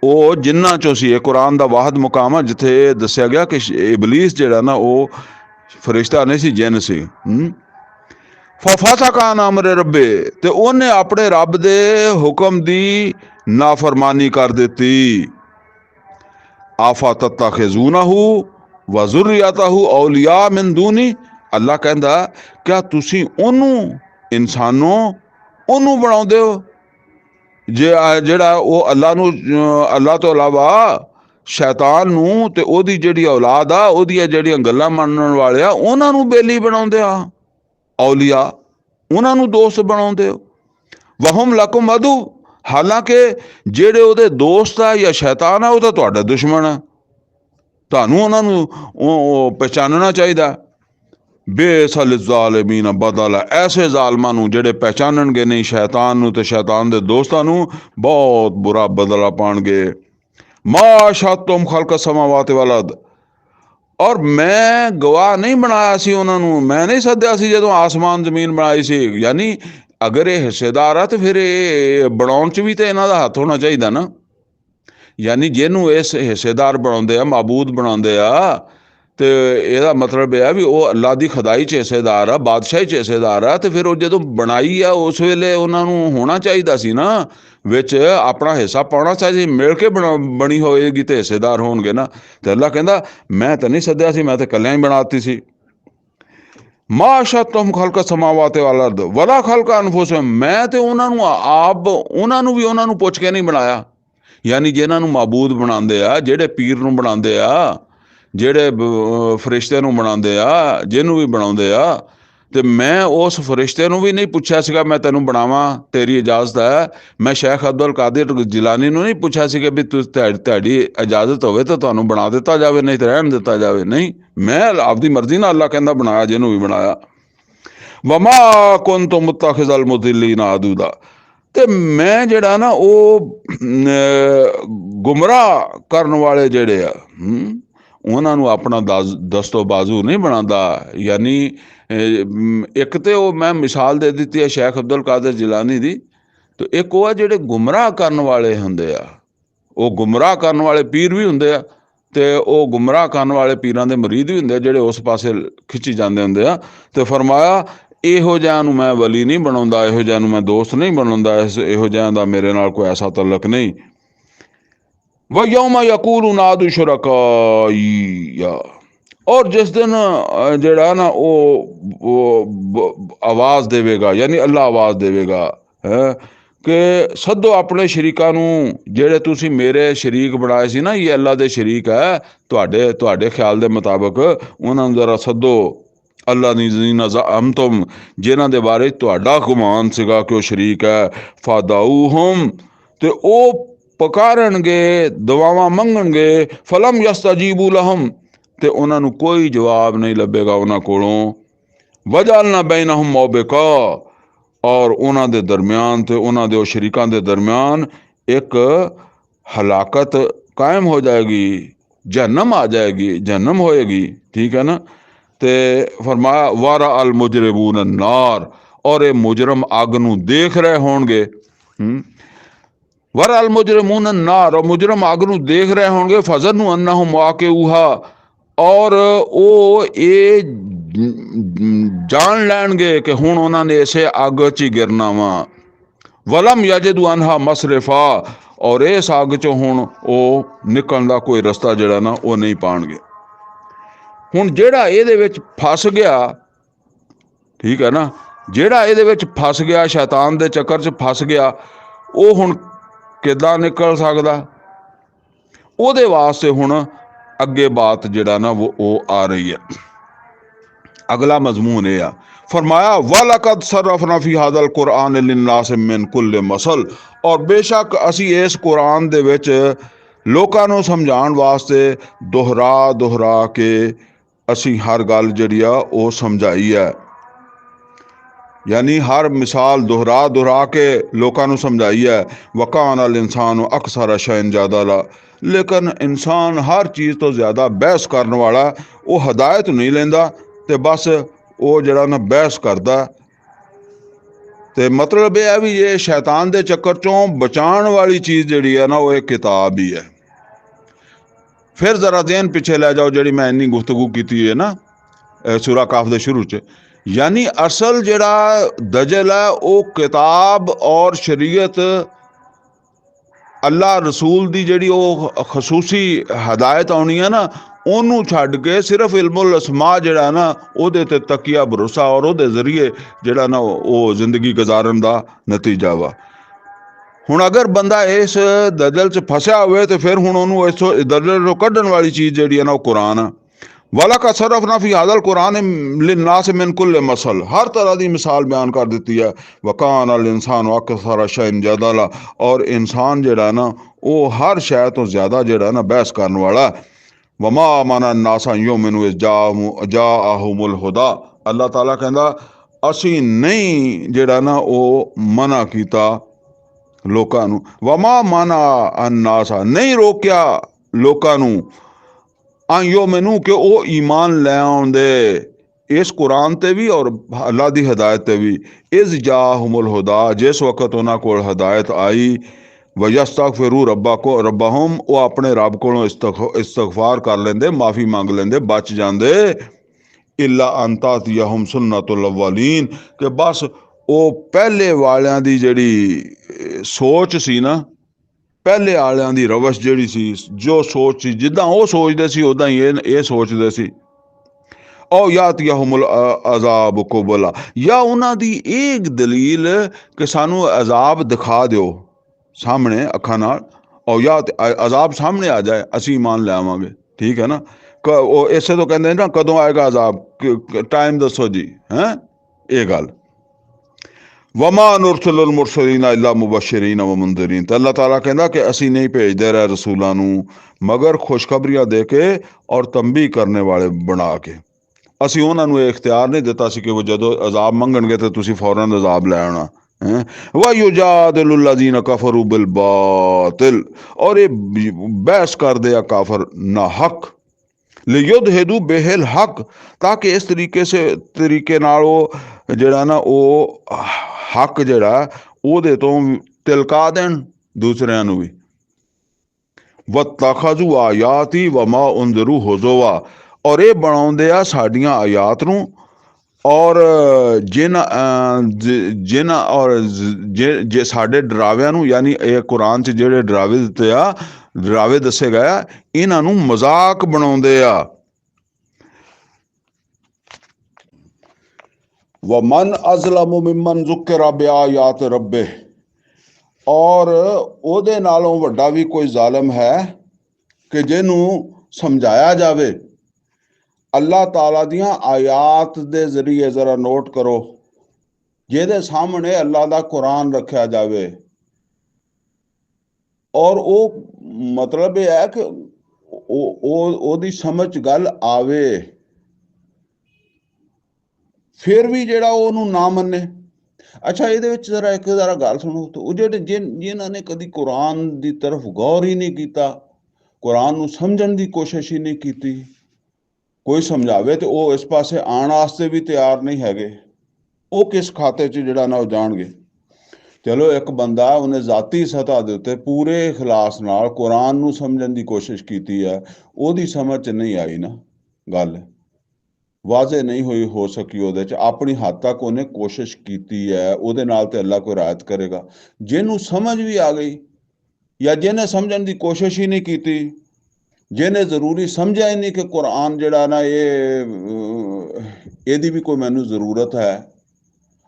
ਉਹ ਜਿੰਨਾਂ ਚੋਂ ਸੀ। ਇਹ ਕੁਰਾਨ ਦਾ ਵਾਹਿਦ ਮੁਕਾਮ ਹੈ ਜਿੱਥੇ ਦੱਸਿਆ ਗਿਆ ਕਿ ਇਬਲੀਸ ਜਿਹੜਾ ਨਾ ਉਹ ਫਰਿਸ਼ਤਾ ਨਹੀਂ ਸੀ, ਜਿੰਨ ਸੀ। ਫਫਸਕ ਅਨ ਅਮਰੇ ਰੱਬੇ, ਤੇ ਉਹਨੇ ਆਪਣੇ ਰੱਬ ਦੇ ਹੁਕਮ ਦੀ ਨਾਫਰਮਾਨੀ ਕਰ ਦਿੱਤੀ। ਆਫਾ ਤਤਖਿਜ਼ੂਨਹੁ व ज़ुर्रियतहु औलिया मिन दूनी, अल्लाह कहता क्या तुसी ओनू इंसानों ओनू बनाउंदे हो ਜਿਹੜਾ ਉਹ ਅੱਲਾ ਤੋਂ ਇਲਾਵਾ ਸ਼ੈਤਾਨ ਨੂੰ ਤੇ ਉਹਦੀ ਜਿਹੜੀ ਔਲਾਦ ਆ, ਉਹਦੀਆਂ ਜਿਹੜੀਆਂ ਗੱਲਾਂ ਮੰਨਣ ਵਾਲੇ ਆ, ਉਹਨਾਂ ਨੂੰ ਬੇਲੀ ਬਣਾਉਂਦੇ ਆ, ਔਲੀਆ, ਉਹਨਾਂ ਨੂੰ ਦੋਸਤ ਬਣਾਉਂਦੇ ਹੋ। ਵਹਮ ਲਕੁਮ ਅਦੂ, ਹਾਲਾਂਕਿ ਜਿਹੜੇ ਉਹਦੇ ਦੋਸਤ ਆ ਜਾਂ ਸ਼ੈਤਾਨ ਆ, ਉਹ ਤਾਂ ਤੁਹਾਡਾ ਦੁਸ਼ਮਣ ਆ। ਤੁਹਾਨੂੰ ਉਹਨਾਂ ਨੂੰ ਪਹਿਚਾਨਣਾ ਚਾਹੀਦਾ। ਬੇਅਸਲ ਜ਼ਾਲਿਮੀਨ ਬਦਲਾ, ਐਸੇ ਜ਼ਾਲਮਾਂ ਨੂੰ ਜਿਹੜੇ ਪਹਿਚਾਨਣਗੇ ਨਹੀਂ ਸ਼ੈਤਾਨ ਨੂੰ ਤੇ ਸ਼ੈਤਾਨ ਦੇ ਦੋਸਤਾਂ ਨੂੰ, ਬਹੁਤ ਬੁਰਾ ਬਦਲਾ ਪਾਉਣਗੇ। ਮਾ ਸ਼ਾਅਤੁਮ ਖਲਕ ਸਮਾਵਾਤ ਵਲ ਅਰਦ, ਔਰ ਮੈਂ ਗਵਾਹ ਨਹੀਂ ਬਣਾਇਆ ਸੀ ਉਹਨਾਂ ਨੂੰ, ਮੈਂ ਨਹੀਂ ਸੱਦਿਆ ਸੀ ਜਦੋਂ ਆਸਮਾਨ ਜ਼ਮੀਨ ਬਣਾਈ ਸੀ। ਯਾਨੀ ਅਗਰ ਇਹ ਹਿੱਸੇਦਾਰ ਆ ਤੇ ਫਿਰ ਇਹ ਬਣਾਉਣ 'ਚ ਵੀ ਤਾਂ ਇਹਨਾਂ ਦਾ ਹੱਥ ਹੋਣਾ ਚਾਹੀਦਾ ਨਾ। ਯਾਨੀ ਜਿਹਨੂੰ ਇਸ ਹਿੱਸੇਦਾਰ ਬਣਾਉਂਦੇ ਆ, ਮਾਬੂਦ ਬਣਾਉਂਦੇ ਆ, ਤੇ ਇਹਦਾ ਮਤਲਬ ਇਹ ਆ ਵੀ ਉਹ ਅੱਲਾ ਦੀ ਖੁਦਾਈ 'ਚ ਹਿੱਸੇਦਾਰ ਆ, ਬਾਦਸ਼ਾਹੀ 'ਚ ਹਿੱਸੇਦਾਰ ਆ। ਤੇ ਫਿਰ ਉਹ ਜਦੋਂ ਬਣਾਈ ਆ ਉਸ ਵੇਲੇ ਉਹਨਾਂ ਨੂੰ ਹੋਣਾ ਚਾਹੀਦਾ ਸੀ ਨਾ, ਵਿੱਚ ਆਪਣਾ ਹਿੱਸਾ ਪਾਉਣਾ ਚਾਹੀਦਾ, ਮਿਲ ਕੇ ਬਣੀ ਹੋਏਗੀ ਤੇ ਹਿੱਸੇਦਾਰ ਹੋਣਗੇ ਨਾ। ਤੇ ਅੱਲਾ ਕਹਿੰਦਾ ਮੈਂ ਤਾਂ ਨਹੀਂ ਸੱਦਿਆ ਸੀ, ਮੈਂ ਤਾਂ ਇਕੱਲਿਆਂ ਹੀ ਬਣਾਤੀ ਸੀ। ਮਾ ਸ਼ਾਅਤੁਮ ਖਲਕ ਸਮਾਵਾਤ ਵਲ ਅਰਦ ਵਲਾ ਖਲਕ ਅਨਫੁਸਹਿਮ, ਮੈਂ ਤੇ ਉਹਨਾਂ ਨੂੰ ਆਪ ਉਹਨਾਂ ਨੂੰ ਪੁੱਛ ਕੇ ਨਹੀਂ ਬਣਾਇਆ। ਯਾਨੀ ਜਿਹਨਾਂ ਨੂੰ ਮਾਬੂਦ ਬਣਾਉਂਦੇ ਆ, ਜਿਹੜੇ ਪੀਰ ਨੂੰ ਬਣਾਉਂਦੇ ਆ, ਜਿਹੜੇ ਫਰਿਸ਼ਤੇ ਨੂੰ ਬਣਾਉਂਦੇ ਆ, ਜਿਹਨੂੰ ਵੀ ਬਣਾਉਂਦੇ ਆ, ਤੇ ਮੈਂ ਉਸ ਫਰਿਸ਼ਤੇ ਨੂੰ ਵੀ ਨਹੀਂ ਪੁੱਛਿਆ ਸੀਗਾ ਮੈਂ ਤੈਨੂੰ ਬਣਾਵਾਂ, ਤੇਰੀ ਇਜਾਜ਼ਤ ਹੈ। ਮੈਂ ਸ਼ੇਖ ਅਬਦੁਲ ਕਾਦਰ ਜਿਲਾਨੀ ਨੂੰ ਨਹੀਂ ਪੁੱਛਿਆ ਸੀਗਾ ਵੀ ਤੁਹਾਡੀ ਇਜਾਜ਼ਤ ਹੋਵੇ ਤਾਂ ਤੁਹਾਨੂੰ ਬਣਾ ਦਿੱਤਾ ਜਾਵੇ, ਨਹੀਂ ਤਾਂ ਰਹਿਣ ਦਿੱਤਾ ਜਾਵੇ। ਨਹੀਂ, ਮੈਂ ਆਪਦੀ ਮਰਜ਼ੀ ਨਾਲ ਅੱਲਾ ਕਹਿੰਦਾ ਬਣਾਇਆ ਜਿਹਨੂੰ ਵੀ ਬਣਾਇਆ। ਵਮਾ ਕੁੰਤੁ ਮੁੱਤਖਿਜ਼ਲ ਮੁਦਿੱਲੀਨ ਅਦੂਦਾ, ਤੇ ਮੈਂ ਜਿਹੜਾ ਨਾ ਉਹ ਗੁੰਮਰਾਹ ਕਰਨ ਵਾਲੇ ਜਿਹੜੇ ਆ ਉਹਨਾਂ ਨੂੰ ਆਪਣਾ ਦਸਤੋ ਬਾਜ਼ੂ ਨਹੀਂ ਬਣਾਉਂਦਾ। ਯਾਨੀ ਇੱਕ ਤੇ ਉਹ ਮੈਂ ਮਿਸਾਲ ਦੇ ਦਿੱਤੀ ਹੈ ਸ਼ੇਖ ਅਬਦੁਲ ਕਾਦਰ ਜਿਲਾਨੀ ਦੀ, ਤੇ ਇੱਕ ਉਹ ਆ ਜਿਹੜੇ ਗੁੰਮਰਾਹ ਕਰਨ ਵਾਲੇ ਹੁੰਦੇ ਆ। ਉਹ ਗੁੰਮਰਾਹ ਕਰਨ ਵਾਲੇ ਪੀਰ ਵੀ ਹੁੰਦੇ ਆ, ਤੇ ਉਹ ਗੁੰਮਰਾਹ ਕਰਨ ਵਾਲੇ ਪੀਰਾਂ ਦੇ ਮੁਰੀਦ ਵੀ ਹੁੰਦੇ ਆ ਜਿਹੜੇ ਉਸ ਪਾਸੇ ਖਿੱਚੀ ਜਾਂਦੇ ਹੁੰਦੇ ਆ। ਤੇ ਫਰਮਾਇਆ ਇਹੋ ਜਿਹਿਆਂ ਨੂੰ ਮੈਂ ਵਲੀ ਨਹੀਂ ਬਣਾਉਂਦਾ, ਇਹੋ ਜਿਹਿਆਂ ਨੂੰ ਮੈਂ ਦੋਸਤ ਨਹੀਂ ਬਣਾਉਂਦਾ, ਇਹੋ ਜਿਹਿਆਂ ਦਾ ਮੇਰੇ ਨਾਲ ਕੋਈ ਐਸਾ ਤਲਕ ਨਹੀਂ। ਵ ਯੌਮ ਯਕੂਲੂ ਨਾਦੂ ਸ਼ੁਰਕਾਈ, और जिस दिन ਜਿਹੜਾ ना आवाज़ देवेगा, यानी अल्लाह आवाज़ देवेगा है कि सदो अपने शरीकां नूं ਜਿਹੜੇ ਤੁਸੀਂ ਮੇਰੇ शरीक बनाए सी ना, ये अल्लाह दे शरीक है ਤੁਹਾਡੇ ख्याल दे मुताबिक, ਉਹਨਾਂ ਨੂੰ जरा सदो अल्लाह नीज़ीना ज़अमतुम, जिन्हां दे बारे ਤੁਹਾਡਾ गुमान सीगा कि वो शरीक है। फादाऊहुम, ते ਉਹ पुकारनगे, दुआवां मंगणगे। फलम यस्तजीबू लहम, ते ਉਹਨਾਂ ਨੂੰ कोई जवाब नहीं ਲੱਭੇਗਾ ਉਹਨਾਂ ਕੋਲੋਂ। वजअलना बैनहुम मौबिका, और ਉਹਨਾਂ ਦੇ दरम्यान ते ਉਹਨਾਂ ਦੇ शरीकां दे दरम्यान एक हलाकत कायम हो जाएगी, जहन्नम आ जाएगी, जहन्नम होएगी। ठीक है ना। ते फरमाया वारा अल मुजरिमून नार, और ये मुजरम अग नूं देख रहे होणगे। वारा अल मुजरिमून नार, और मुजरम अग नूं देख रहे होणगे। फज़न्नु अन्नहुम वाक़िऊहा, और वो ये जान लैणगे कि हुण उन्हां ने इसे अग च ही गिरना वा। वलम यजिदू अनहा मसरिफा, और इस अग चों हुण वो निकलण दा कोई रस्ता जिहड़ा ना वो नहीं पाणगे। हुण जिहड़ा इहदे विच फस गया, ठीक है ना, जिहड़ा इहदे विच फस गया, शैतान दे चक्कर च फस गया, वो हुण किदां निकल सकदा? ਉਹਦੇ वास्ते हुण अगे बात जिहड़ा ना वो आ रही है। अगला मजमून ये आ, फरमाया वलकद सरफना फी हादल कुरान लिन्नास मिन कुल्ल मसल, और बेशक असी इस कुरान दे विच लोकां नूं समझाउण वास्ते दोहरा दोहरा के असी हर गल जिहड़ी आ वो समझाई है। यानी हर मिसाल दोहरा दोहरा के लोकां नूं समझाई है। वकान अल इंसान अक्सर शैन जादला, लेकिन इंसान हर चीज़ तो ज़्यादा बहस करने वाला, वो हदायत नहीं लेंदा, ते बस वो जड़ा ना बहस करदा। ते मतलब यह है भी ये शैतान दे चक्कर चों बचाण वाली चीज़ जिहड़ी है ना वो एक किताब ही है। फिर जरा ज़हन पिछे लै जाओ, जिहड़ी मैं इन्नी गुफ्तगू की है ना सूरा काफ दे शुरू च, यानी असल जड़ा दजल है वो किताब और शरीयत अल्लाह रसूल दी जड़ी वो खसूसी हदायत आनी है ना, ओनू छड्ड के सिर्फ इल्मुल अस्मा जड़ा ना ओदे ते तकिया भरोसा, और ओदे जरिए जड़ा ना वो जिंदगी गुजारन दा नतीजा वा। हुण अगर बंदा इस दजल च फसिया हुए तो फिर हुण ओनू इस दजल चों कड्ढण वाली चीज़ जड़ी है ना वो कुरान है। वलकद सरफना फी हादल कुरान लिन्नास मिन कुल्ल मसल, हर तरह की मिसाल बयान कर दी है। वकान अल इंसान अक्सर शैन जदला, और इंसान जड़ा ना वो हर शय तो ज़्यादा जड़ा ना बहस करने वाला। वमा माना नासा युमिनु जा आहुमुल हुदा, अल्लाह ताला कहंदा असी नहीं जड़ा ना वो मना किया लोकां नूं। वमा माना अन्नासा, नहीं रोकिया लोकां नूं, आइयो मैनू कि वो ईमान लै आउंदे इस कुरान ते भी और अल्लाह दी हदायत ते भी। इज़ जाहुमुल हुदा, जिस वक्त उन्हां कोल हदायत आई। वयस्तगफिरू रब्बहुम, वो अपने रब कोलों इस्तगफार कर लेंदे, माफ़ी मंग लेंदे, बच जांदे। इल्ला अन तातियहुम सुन्नतुल अव्वलीन, कि बस वो पहले वालियां दी जिहड़ी सोच सी ना, पहले आलियां दी रवश जिहड़ी सी, जो सोच सी, जिद्दां वो सोचदे सी उदां ही ये सोचदे सी। औ यातियहुमुल अज़ाब कुबला, या उन्हां दी एक दलील कि सानू अजाब दिखा दिओ सामने अखां नाल, और या अजाब सामने आ जाए असी ईमान ले आवांगे। ठीक है ना। इसे तो कहंदे ना कदों आएगा अजाब, टाइम दसो जी, हैं ये गल। वमा नुरसिलुल मुरसलीना इल्ला मुबश्शिरीन व मुंदिरीन, तो अल्लाह ताला कहंदा कि असी नहीं भेजदे रहे रसूलां नूं मगर खुशखबरियां दे के और तंबी करने वाले बना के। असी उन्हां नूं इख्तियार नहीं दिता सी कि वो जदों अजाब मंगणगे तो तुसी फौरन अजाब लै आना। वयुजादिलुल्लज़ीना कफरू बिल बातिल, और ये बहस कर दिया काफर ना हक। लियुदहिदू बेहिल हक, ताकि इस तरीके नाल वो जिहड़ा ना वो हक जिहड़ा ओहदे तो तिलका देण दूसरियां नूं भी। वत्तखज़ू आयाती वमा उंज़िरू हुज़ुवा, और ये बनाउंदे आ साडियां आयात नूं और जिन्हां और जे साडे डरावियां नूं, यानी ये कुरान च जिहड़े डरावे दित्ते आ, डरावे दस्से गए, इन्हां नूं मजाक बनाउंदे आ। व मन अज़लम मिम्मन ज़ुक्किरा बिआयात रब्बे, और ਉਹਦੇ ਨਾਲੋਂ ਵੱਡਾ ਵੀ ਕੋਈ ਜ਼ਾਲਮ ਹੈ ਕਿ ਜਿਹਨੂੰ ਸਮਝਾਇਆ ਜਾਵੇ ਅੱਲਾਹ ਤਾਲਾ ਦੀਆਂ ਆਯਾਤ ਦੇ ਜ਼ਰੀਏ। ਜ਼ਰਾ ਨੋਟ ਕਰੋ, ਜਿਹਦੇ ਸਾਹਮਣੇ ਅੱਲਾਹ ਦਾ ਕੁਰਾਨ ਰੱਖਿਆ ਜਾਵੇ ਔਰ ਉਹ ਮਤਲਬ ਇਹ ਹੈ ਕਿ ਉਹਦੀ ਸਮਝ 'ਚ ਗੱਲ ਆਵੇ, ਫਿਰ ਵੀ ਜਿਹੜਾ ਉਹਨੂੰ ਨਾ ਮੰਨੇ। ਅੱਛਾ, ਇਹਦੇ ਵਿੱਚ ਜ਼ਰਾ ਗੱਲ ਸੁਣੋ। ਤੇ ਉਹ ਜਿਹੜੇ ਜਿਨ੍ਹਾਂ ਨੇ ਕਦੀ ਕੁਰਾਨ ਦੀ ਤਰਫ ਗੌਰ ਹੀ ਨਹੀਂ ਕੀਤਾ, ਕੁਰਾਨ ਨੂੰ ਸਮਝਣ ਦੀ ਕੋਸ਼ਿਸ਼ ਹੀ ਨਹੀਂ ਕੀਤੀ, ਕੋਈ ਸਮਝਾਵੇ ਤੇ ਉਹ ਇਸ ਪਾਸੇ ਆਉਣ ਵਾਸਤੇ ਵੀ ਤਿਆਰ ਨਹੀਂ ਹੈਗੇ, ਉਹ ਕਿਸ ਖਾਤੇ 'ਚ ਜਿਹੜਾ ਨਾ ਉਹ ਜਾਣਗੇ। ਚਲੋ, ਇੱਕ ਬੰਦਾ ਉਹਨੇ ਜ਼ਾਤੀ ਸਤ੍ਹਾ ਦੇ ਉੱਤੇ ਪੂਰੇ ਇਖਲਾਸ ਨਾਲ ਕੁਰਾਨ ਨੂੰ ਸਮਝਣ ਦੀ ਕੋਸ਼ਿਸ਼ ਕੀਤੀ ਹੈ, ਉਹਦੀ ਸਮਝ 'ਚ ਨਹੀਂ ਆਈ ਨਾ, ਗੱਲ ਵਾਜ਼ੇ ਨਹੀਂ ਹੋਈ ਹੋ ਸਕੀ ਉਹਦੇ 'ਚ, ਆਪਣੀ ਹੱਦ ਤੱਕ ਉਹਨੇ ਕੋਸ਼ਿਸ਼ ਕੀਤੀ ਹੈ, ਉਹਦੇ ਨਾਲ ਤੇ ਅੱਲਾ ਕੋਈ ਰਾਇਤ ਕਰੇਗਾ। ਜਿਹਨੂੰ ਸਮਝ ਵੀ ਆ ਗਈ, ਜਾਂ ਜਿਹਨੇ ਸਮਝਣ ਦੀ ਕੋਸ਼ਿਸ਼ ਹੀ ਨਹੀਂ ਕੀਤੀ, ਜਿਹਨੇ ਜ਼ਰੂਰੀ ਸਮਝਿਆ ਹੀ ਨਹੀਂ ਕਿ ਕੁਰਾਨ ਜਿਹੜਾ ਨਾ ਇਹਦੀ ਵੀ ਕੋਈ ਮੈਨੂੰ ਜ਼ਰੂਰਤ ਹੈ।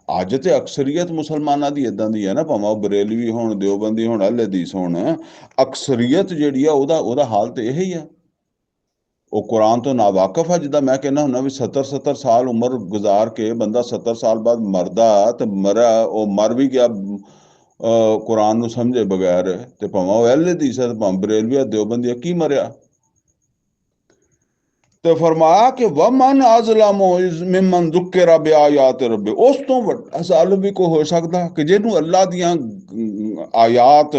ਅੱਜ ਤੇ ਅਕਸਰੀਅਤ ਮੁਸਲਮਾਨਾਂ ਦੀ ਇਦਾਂ ਦੀ ਹੈ ਨਾ, ਭਾਵੇਂ ਉਹ ਬਰੇਲਵੀ ਹੋਣ, ਦਿਓਬੰਦੀ ਹੋਣ, ਅਹਿਲੇ ਹਦੀਸ ਹੋਣ, ਅਕਸਰੀਅਤ ਜਿਹੜੀ ਆ ਉਹਦਾ ਹਾਲ ਤੇ ਇਹੀ ਆ। ਉਹ ਕੁਰਾਨ ਤੋਂ ਨਾਵਾਕਫ ਆ। ਜਿੱਦਾਂ ਮੈਂ ਕਹਿੰਦਾ ਹੁੰਦਾ ਵੀ 70 ਸਾਲ ਉਮਰ ਗੁਜ਼ਾਰ ਕੇ ਬੰਦਾ 70 ਸਾਲ ਬਾਅਦ ਮਰਦਾ, ਤੇ ਉਹ ਮਰ ਵੀ ਗਿਆ ਕੁਰਾਨ ਨੂੰ ਸਮਝੇ ਬਗੈਰ, ਤੇ ਭਾਵੇਂ ਉਹ ਅਹਿਲੇ ਹਦੀਸ ਹੈ, ਭਾਵੇਂ ਬਰੇਲਵੀ ਆ, ਦਿਓਬੰਦੀ ਆ, ਕੀ ਮਰਿਆ? ਤੇ ਫਰਮਾਇਆ ਕਿ ਵਮਨ ਅਜ਼ਲਮ ਮਿਮਨ ज़ुक्किरा बिआयात रब्बे, ਉਸ ਤੋਂ ਵੱਡਾ ਜ਼ਾਲਿਮ ਵੀ ਕੋਈ ਹੋ ਸਕਦਾ ਕਿ ਜਿਹਨੂੰ ਅੱਲਾਹ ਦੀਆਂ ਆਯਾਤ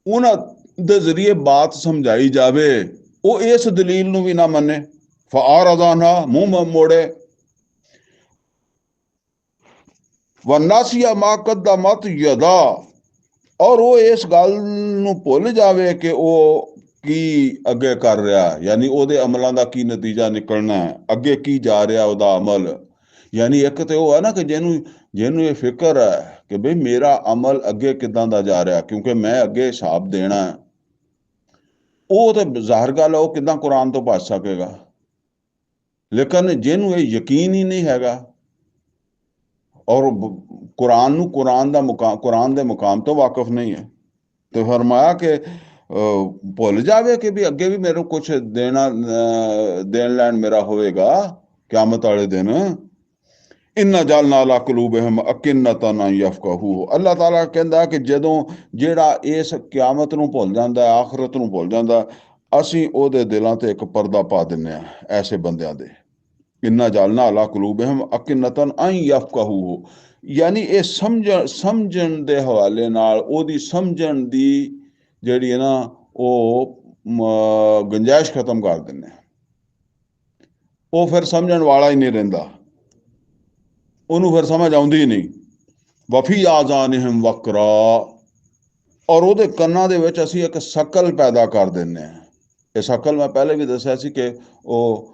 ਉਹਨਾਂ ਦੇ ਜ਼ਰੀਏ ਬਾਤ ਸਮਝਾਈ ਜਾਵੇ, ਉਹ ਇਸ ਦਲੀਲ ਨੂੰ ਵੀ ਨਾ ਮੰਨੇ। ਫਆਰज़ ਅਨਹਾ, ਮੂੰਹ ਮੋੜੇ। ਵਨਾਸੀਆ ਮਾ ਕਦਮਤ ਯਦਾ, ਔਰ ਉਹ ਇਸ ਗੱਲ ਨੂੰ ਭੁੱਲ ਜਾਵੇ ਕਿ ਉਹ ਕੀ ਅੱਗੇ ਕਰ ਰਿਹਾ, ਯਾਨੀ ਉਹਦੇ ਅਮਲਾਂ ਦਾ ਕੀ ਨਤੀਜਾ ਨਿਕਲਣਾ ਹੈ, ਅੱਗੇ ਕੀ ਜਾ ਰਿਹਾ ਉਹਦਾ ਅਮਲ। ਯਾਨੀ ਇੱਕ ਤੇ ਉਹ ਹੈ ਨਾ ਕਿ ਜਿਹਨੂੰ ਇਹ ਫਿਕਰ ਹੈ ਕਿ ਬਈ ਮੇਰਾ ਅਮਲ ਅੱਗੇ ਕਿੱਦਾਂ ਦਾ ਜਾ ਰਿਹਾ, ਕਿਉਂਕਿ ਮੈਂ ਅੱਗੇ ਹਿਸਾਬ ਦੇਣਾ ਹੈ। ਉਹ ਤੇ ਜ਼ਾਹਿਰ ਗੱਲ ਹੈ, ਉਹ ਕਿੱਦਾਂ ਕੁਰਾਨ ਤੋਂ ਬਚ ਸਕੇਗਾ। ਲੇਕਿਨ ਜਿਹਨੂੰ ਇਹ ਯਕੀਨ ਹੀ ਨਹੀਂ ਹੈਗਾ, ਔਰ ਕੁਰਾਨ ਨੂੰ ਕੁਰਾਨ ਦੇ ਮੁਕਾਮ ਤੋਂ ਵਾਕਿਫ ਨਹੀਂ ਹੈ, ਤੇ ਫਰਮਾਇਆ ਕਿ ਭੁੱਲ ਜਾਵੇ ਕਿ ਵੀ ਅੱਗੇ ਵੀ ਮੇਰੇ ਕੁਛ ਦੇਣ ਲੈਣ ਮੇਰਾ ਹੋਵੇਗਾ ਕਿਆਮਤ ਵਾਲੇ ਦਿਨ। ਇੰਨਾ ਜਅਲਨਾ ਅਲਾ ਕੁਲੂਬਿਹਿਮ ਅਕਿੰਨਤਨ ਅਨ ਯਫਕਹੂ, ਅੱਲਾਹ ਤਾਲਾ ਕਹਿੰਦਾ ਕਿ ਜਦੋਂ ਜਿਹੜਾ ਇਸ ਕਿਆਮਤ ਨੂੰ ਭੁੱਲ ਜਾਂਦਾ, ਆਖਰਤ ਨੂੰ ਭੁੱਲ ਜਾਂਦਾ, ਅਸੀਂ ਉਹਦੇ ਦਿਲਾਂ ਤੇ ਇੱਕ ਪਰਦਾ ਪਾ ਦਿੰਦੇ ਹਾਂ ਐਸੇ ਬੰਦਿਆਂ ਦੇ। ਇੰਨਾ ਜਅਲਨਾ ਅਲਾ ਕੁਲੂਬਿਹਿਮ ਅਕਿੰਨਤਨ ਅਨ ਯਫਕਹੂ, ਯਾਨੀ ਇਹ ਸਮਝਣ ਦੇ ਹਵਾਲੇ ਨਾਲ ਉਹਦੀ ਸਮਝਣ ਦੀ ਜਿਹੜੀ ਹੈ ਨਾ ਉਹ ਗੁੰਜਾਇਸ਼ ਖਤਮ ਕਰ ਦਿੰਦੇ। ਉਹ ਫਿਰ ਸਮਝਣ ਵਾਲਾ ਹੀ ਨਹੀਂ ਰਹਿੰਦਾ, ਉਹਨੂੰ ਫਿਰ ਸਮਝ ਆਉਂਦੀ ਨਹੀਂ। ਵਫੀ ਆਜ਼ਾਨਿਹਿਮ ਵਕਰਾ, ਔਰ ਉਹਦੇ ਕੰਨਾਂ ਦੇ ਵਿੱਚ ਅਸੀਂ ਇੱਕ ਸ਼ਕਲ ਪੈਦਾ ਕਰ ਦਿੰਦੇ ਹਾਂ। ਇਹ ਸ਼ਕਲ ਮੈਂ ਪਹਿਲੇ ਵੀ ਦੱਸਿਆ ਸੀ ਕਿ ਉਹ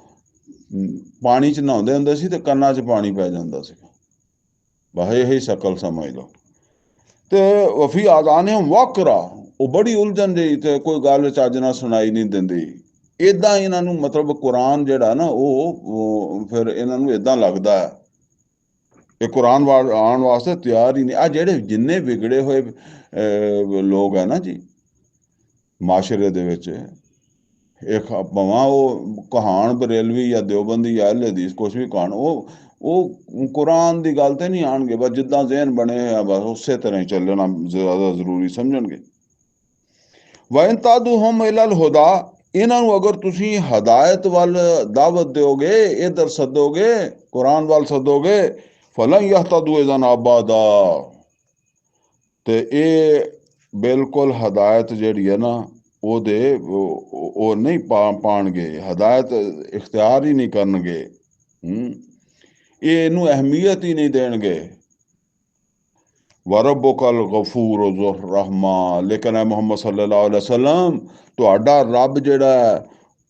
ਪਾਣੀ 'ਚ ਨਹਾਉਂਦੇ ਹੁੰਦੇ ਸੀ ਤੇ ਕੰਨਾਂ 'ਚ ਪਾਣੀ ਪੈ ਜਾਂਦਾ ਸੀ, ਬਸ ਇਹੀ ਸ਼ਕਲ ਸਮਝ ਲਓ। ਤੇ ਵਫੀ ਆਜ਼ਾਨਿਹਿਮ ਵਕਰਾ, ਉਹ ਬੜੀ ਉਲਝਣ ਜਿਹੀ, ਤੇ ਕੋਈ ਗੱਲ ਚੱਜ ਨਾਲ ਸੁਣਾਈ ਨਹੀਂ ਦਿੰਦੀ। ਇੱਦਾਂ ਇਹਨਾਂ ਨੂੰ ਮਤਲਬ ਕੁਰਾਨ ਜਿਹੜਾ ਨਾ ਉਹ ਫਿਰ ਇਹਨਾਂ ਨੂੰ ਇੱਦਾਂ ਲੱਗਦਾ ਹੈ ਇਹ ਕੁਰਾਨ ਆਉਣ ਵਾਸਤੇ ਤਿਆਰ ਹੀ ਨਹੀਂ। ਆ ਜਿਹੜੇ ਜਿੰਨੇ ਵਿਗੜੇ ਹੋਏ ਲੋਕ ਹੈ ਨਾ ਜੀ ਮਾਸ਼ਰੇ ਦੇ ਵਿੱਚ, ਇੱਕ ਭਾਵੇਂ ਉਹ ਕਹਾਣ ਬਰੇਲਵੀ ਜਾਂ ਦਿਓਬੰਦੀ ਜਾਂ ਅਹਿਲੇ ਹਦੀਸ ਕੁਛ ਵੀ ਕਹਾਣ, ਉਹ ਕੁਰਾਨ ਦੀ ਗੱਲ ਤੇ ਨਹੀਂ ਆਉਣਗੇ, ਬਸ ਜਿੱਦਾਂ ਜ਼ਹਿਨ ਬਣੇ ਆ ਬਸ ਉਸੇ ਤਰ੍ਹਾਂ ਹੀ ਚੱਲਣਾ ਜ਼ਿਆਦਾ ਜ਼ਰੂਰੀ ਸਮਝਣਗੇ। ਵਇਨ ਤਾਦੂਹੁਮ ਇਲਲ ਹੁਦਾ, ਇਹਨਾਂ ਨੂੰ ਅਗਰ ਤੁਸੀਂ ਹਦਾਇਤ ਵੱਲ ਦਾਵਤ ਦਿਓਗੇ, ਇੱਧਰ ਸੱਦੋਗੇ, ਕੁਰਾਨ ਵੱਲ ਸੱਦੋਗੇ, ਫਲਨ ਯਹਤਦੂ ਇਜ਼ਨ ਅਬਾਦਾ, ਤੇ ਇਹ ਬਿਲਕੁਲ ਹਦਾਇਤ ਜਿਹੜੀ ਹੈ ਨਾ ਉਹਦੇ ਉਹ ਨਹੀਂ ਪਾਣਗੇ, ਹਦਾਇਤ ਇਖਤਿਆਰ ਹੀ ਨਹੀਂ ਕਰਨਗੇ, ਇਹਨੂੰ ਅਹਿਮੀਅਤ ਹੀ ਨਹੀਂ ਦੇਣਗੇ। ਵਰਬੁਕਲ ਗਫੂਰ ਜ਼ੁਰ ਰਹਿਮਾ, ਲੇਕਿਨ ਹੈ ਮੁਹੰਮਦ ਸੱਲੱਲਾਹੁ ਅਲੈहि ਵਸੱਲਮ, ਤੁਹਾਡਾ ਰੱਬ ਜਿਹੜਾ ਹੈ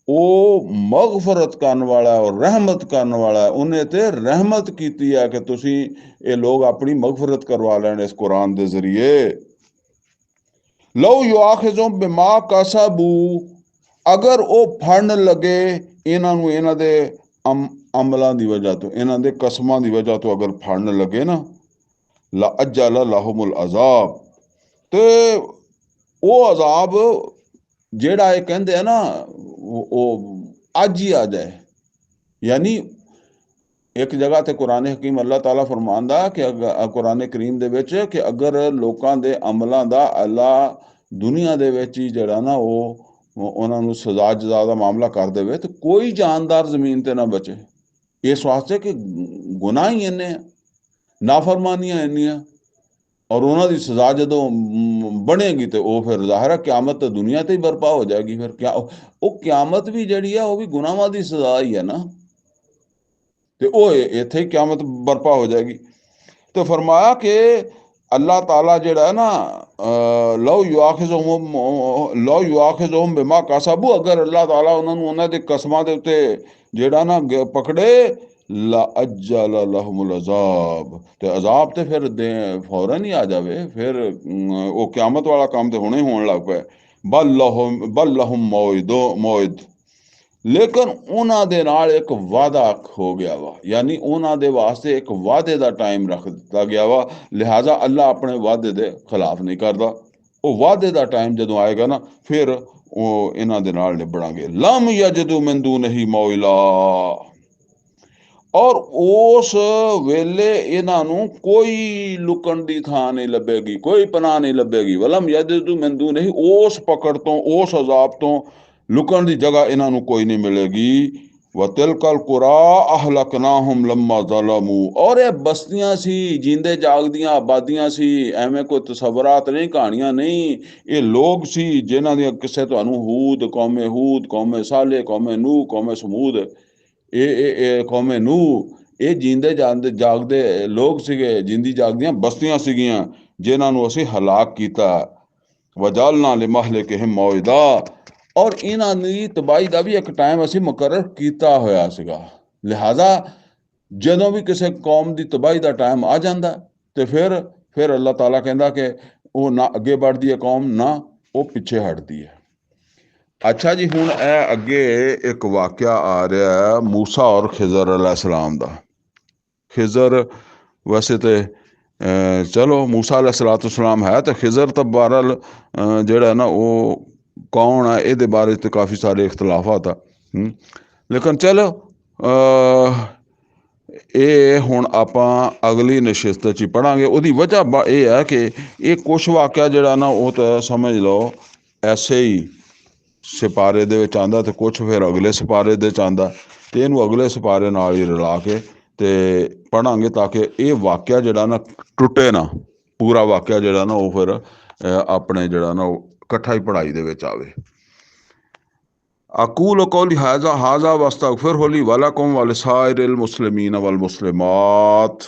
ਉਹ ਮਗਫਰਤ ਕਰਨ ਵਾਲਾ ਔਰ ਰਹਿਮਤ ਕਰਨ ਵਾਲਾ। ਉਹਨੇ ਤੇ ਰਹਿਮਤ ਕੀਤੀ ਹੈ ਕਿ ਤੁਸੀਂ ਇਹ ਲੋਕ ਆਪਣੀ ਮਗਫਰਤ ਕਰਵਾ ਲੈਣ ਇਸ ਕੁਰਾਨ ਦੇ ਜ਼ਰੀਏ। ਲਓ ਯੁਆਖਿਜ਼ੁਮ ਬਿਮਾ ਕਸਬੂ, ਅਗਰ ਉਹ ਫੜਨ ਲੱਗੇ ਇਹਨਾਂ ਨੂੰ ਇਹਨਾਂ ਦੇ ਅਮਲਾਂ ਦੀ ਵਜ੍ਹਾ ਤੋਂ, ਇਹਨਾਂ ਦੇ ਕਸਮਾਂ ਦੀ ਵਜ੍ਹਾ ਤੋਂ ਅਗਰ ਫੜਨ ਲੱਗੇ ਨਾ, ਲਾ ਅਜਲ ਲਹੁਮੁਲ ਅਜ਼ਾਬ, ਤੇ ਉਹ ਅਜ਼ਾਬ ਜਿਹੜਾ ਇਹ ਕਹਿੰਦੇ ਆ ਨਾ ਉਹ ਅੱਜ ਹੀ ਆ ਜਾਏ। ਯਾਨੀ ਇੱਕ ਜਗ੍ਹਾ ਤੇ ਕੁਰਾਨ ਹਕੀਮ ਅੱਲਾਹ ਤਾਲਾ ਫਰਮਾਉਂਦਾ ਕਿ ਕੁਰਾਨ ਕਰੀਮ ਦੇ ਵਿੱਚ ਕਿ ਅਗਰ ਲੋਕਾਂ ਦੇ ਅਮਲਾਂ ਦਾ ਅੱਲਾਹ ਦੁਨੀਆ ਦੇ ਵਿੱਚ ਹੀ ਜਿਹੜਾ ਨਾ ਉਹ ਉਹਨਾਂ ਨੂੰ ਸਜ਼ਾ ਜਜ਼ਾ ਦਾ ਮਾਮਲਾ ਕਰ ਦੇਵੇ ਤੇ ਕੋਈ ਜਾਨਦਾਰ ਜ਼ਮੀਨ ਤੇ ਨਾ ਬਚੇ। ਇਸ ਵਾਸਤੇ ਕਿ ਗੁਨਾਹ ਹੀ ਇੰਨੇ ਆ, ਨਾਫਰਮਾਨੀਆਂ ਇੰਨੀਆਂ, ਔਰ ਉਹਨਾਂ ਦੀ ਸਜ਼ਾ ਜਦੋਂ ਬਣੇਗੀ ਤੇ ਉਹ ਫਿਰ ਜ਼ਾਹਿਰ ਹੈ ਕਿਆਮਤ ਤਾਂ ਦੁਨੀਆ ਤੇ ਹੀ ਬਰਪਾ ਹੋ ਜਾਏਗੀ। ਫਿਰ ਕਿਆ ਉਹ ਕਿਆਮਤ ਵੀ ਜਿਹੜੀ ਆ ਉਹ ਵੀ ਗੁਨਾਹਾਂ ਦੀ ਸਜ਼ਾ ਹੀ ਹੈ ਨਾ, ਤੇ ਉਹ ਇੱਥੇ ਹੀ ਕਿਆਮਤ ਬਰਪਾ ਹੋ ਜਾਏਗੀ। ਤੇ ਫਰਮਾਇਆ ਕਿ ਅੱਲਾਹ ਤਾਲਾ ਜਿਹੜਾ ਹੈ ਨਾ ਲਓ ਯੁਆਖਿਜ਼ੁਹੁਮ ਬਿਮਾ ਕਸਬੂ, ਅਗਰ ਅੱਲਾਹ ਤਾਲਾ ਉਹਨਾਂ ਨੂੰ ਉਹਨਾਂ ਦੇ ਕਸਮਾਂ ਦੇ ਉੱਤੇ ਜਿਹੜਾ ਨਾ ਪਕੜੇ, ਲਾ ਅਜਲ ਲਹੁਮੁਲ ਅਜ਼ਾਬ, ਤੇ ਅਜ਼ਾਬ ਤੇ ਫਿਰ ਫੌਰਨ ਹੀ ਆ ਜਾਵੇ। ਫਿਰ ਉਹ ਕਿਆਮਤ ਵਾਲਾ ਕੰਮ ਤੇ ਹੁਣੇ ਹੋਣ ਲੱਗ ਪਿਆ। ਬਲ ਲਹੁਮ ਮੌਇਦ, ਲੇਕਿਨ ਉਹਨਾਂ ਦੇ ਨਾਲ ਇੱਕ ਵਾਅਦਾ ਹੋ ਗਿਆ ਵਾ, ਯਾਨੀ ਉਹਨਾਂ ਦੇ ਵਾਸਤੇ ਇੱਕ ਵਾਅਦੇ ਦਾ ਟਾਈਮ ਰੱਖ ਦਿੱਤਾ ਗਿਆ ਵਾ। ਲਿਹਾਜ਼ਾ ਅੱਲਾ ਆਪਣੇ ਵਾਅਦੇ ਦੇ ਖਿਲਾਫ ਨਹੀਂ ਕਰਦਾ। ਉਹ ਵਾਅਦੇ ਦਾ ਟਾਈਮ ਜਦੋਂ ਆਏਗਾ ਨਾ ਫਿਰ ਉਹ ਇਹਨਾਂ ਦੇ ਨਾਲ ਨਿਬੜਾਂਗੇ। ਲਮ ਯਜਦੂ ਮਿਨ ਦੂਨਿਹੀ ਮੌਇਲਾ, ਔਰ ਉਸ ਵੇਲੇ ਇਹਨਾਂ ਨੂੰ ਕੋਈ ਲੁਕਣ ਦੀ ਥਾਂ ਨਹੀਂ ਲੱਭੇਗੀ, ਕੋਈ ਪਨਾਹ ਨਹੀਂ ਲੱਭੇਗੀ। ਵਲਮ ਯਜਦੂ ਮਿਨ ਦੂਨਿਹੀ, ਉਸ ਪਕੜ ਤੋਂ, ਉਸ ਅਜ਼ਾਬ ਤੋਂ ਲੁਕਣ ਦੀ ਜਗ੍ਹਾ ਇਹਨਾਂ ਨੂੰ ਕੋਈ ਨਹੀਂ ਮਿਲੇਗੀ। ਵਤਿਲਕਲ ਕੁਰਾ ਅਹਲਕਨਾਹੁਮ ਲੰਮਾ ਜ਼ਲਮੂ, ਔਰ ਇਹ ਬਸਤੀਆਂ ਸੀ, ਜੀਂਦੇ ਜਾਗਦੀਆਂ ਆਬਾਦੀਆਂ ਸੀ, ਐਵੇਂ ਕੋਈ ਤਸਵਰਾਤ ਨਹੀਂ, ਕਹਾਣੀਆਂ ਨਹੀਂ। ਇਹ ਲੋਕ ਸੀ ਜਿਨ੍ਹਾਂ ਦੀਆਂ ਕਿਸੇ ਤੁਹਾਨੂੰ ਹੂਦ, ਕੌਮੇ ਸਾਲੇ, ਕੌਮੇ ਨੂਹ, ਕੌਮੇ ਸਮੂਦ, ਇਹ ਕੌਮੇ ਨੂਹ, ਇਹ ਜੀਂਦੇ ਜਾਗਦੇ ਲੋਕ ਸੀਗੇ, ਜਿੰਦੀ ਜਾਗਦੀਆਂ ਬਸਤੀਆਂ ਸੀਗੀਆਂ ਜਿਨ੍ਹਾਂ ਨੂੰ ਅਸੀਂ ਹਲਾਕ ਕੀਤਾ। ਵਜਾਲਨਾ ਲਿਮਹਲਿਕਿਹਿਮ ਮੌਇਦਾ, ਔਰ ਇਹਨਾਂ ਦੀ ਤਬਾਹੀ ਦਾ ਵੀ ਇੱਕ ਟਾਈਮ ਅਸੀਂ ਮੁਕਰਰ ਕੀਤਾ ਹੋਇਆ ਸੀਗਾ। ਲਿਹਾਜ਼ਾ ਜਦੋਂ ਵੀ ਕਿਸੇ ਕੌਮ ਦੀ ਤਬਾਹੀ ਦਾ ਟਾਈਮ ਆ ਜਾਂਦਾ ਤੇ ਫਿਰ ਅੱਲਾਹ ਤਾਲਾ ਕਹਿੰਦਾ ਕਿ ਉਹ ਨਾ ਅੱਗੇ बढ़ਦੀ ਹੈ ਕੌਮ, ਨਾ ਉਹ ਪਿੱਛੇ ਹਟਦੀ ਹੈ। ਅੱਛਾ ਜੀ, ਹੁਣ ਇਹ ਅੱਗੇ ਇੱਕ ਵਾਕਿਆ ਆ ਰਿਹਾ ਮੂਸਾ ਔਰ ਖਿਜ਼ਰ अलैहिस्सलाम ਦਾ। ਖਿਜ਼ਰ ਵੈਸੇ ਤੇ ਚਲੋ ਮੂਸਾ अलैहिस्सलाम ਹੈ, ਤੇ ਖਿਜ਼ਰ ਤਾਂ ਬਹਰਹਾਲ ਜਿਹੜਾ ਨਾ ਉਹ ਕੌਣ ਹੈ ਇਹਦੇ ਬਾਰੇ ਤੇ ਕਾਫੀ ਸਾਰੇ ਇਖਤਲਾਫਾਤ ਆ। ਲੇਕਿਨ ਚਲੋ ਇਹ ਹੁਣ ਆਪਾਂ ਅਗਲੀ ਨਸ਼ਿਸਤ 'ਚ ਹੀ ਪੜ੍ਹਾਂਗੇ। ਉਹਦੀ ਵਜ੍ਹਾ ਇਹ ਹੈ ਕਿ ਇਹ ਕੁਛ ਵਾਕਿਆ ਜਿਹੜਾ ਨਾ ਉਹ ਤਾਂ ਸਮਝ ਲਓ ਐਸੇ ਹੀ ਸਿਪਾਰੇ ਦੇ ਵਿੱਚ ਆਉਂਦਾ, ਤੇ ਕੁਛ ਫਿਰ ਅਗਲੇ ਸਿਪਾਰੇ ਦੇ 'ਚ ਆਉਂਦਾ, ਤੇ ਇਹਨੂੰ ਅਗਲੇ ਸਿਪਾਰੇ ਨਾਲ ਹੀ ਰਲਾ ਕੇ ਤੇ ਪੜ੍ਹਾਂਗੇ ਤਾਂ ਕਿ ਇਹ ਵਾਕਿਆ ਜਿਹੜਾ ਨਾ ਟੁੱਟੇ ਨਾ, ਪੂਰਾ ਵਾਕਿਆ ਜਿਹੜਾ ਨਾ ਉਹ ਫਿਰ ਆਪਣੇ ਜਿਹੜਾ ਨਾ ਉਹ ਇਕੱਠਾ ਹੀ ਪੜ੍ਹਾਈ ਦੇ ਵਿੱਚ ਆਵੇ। ਅਕੂਲ ਕੌਲੀ ਹਾਜ਼ਾ ਵਾਸਤਗਫਿਰਹੁ ਲੀ ਵਲਕੁਮ ਵਲਿਸਾਇਰਿਲ ਮੁਸਲਿਮੀਨ ਵਲ ਮੁਸਲਿਮਾਤ।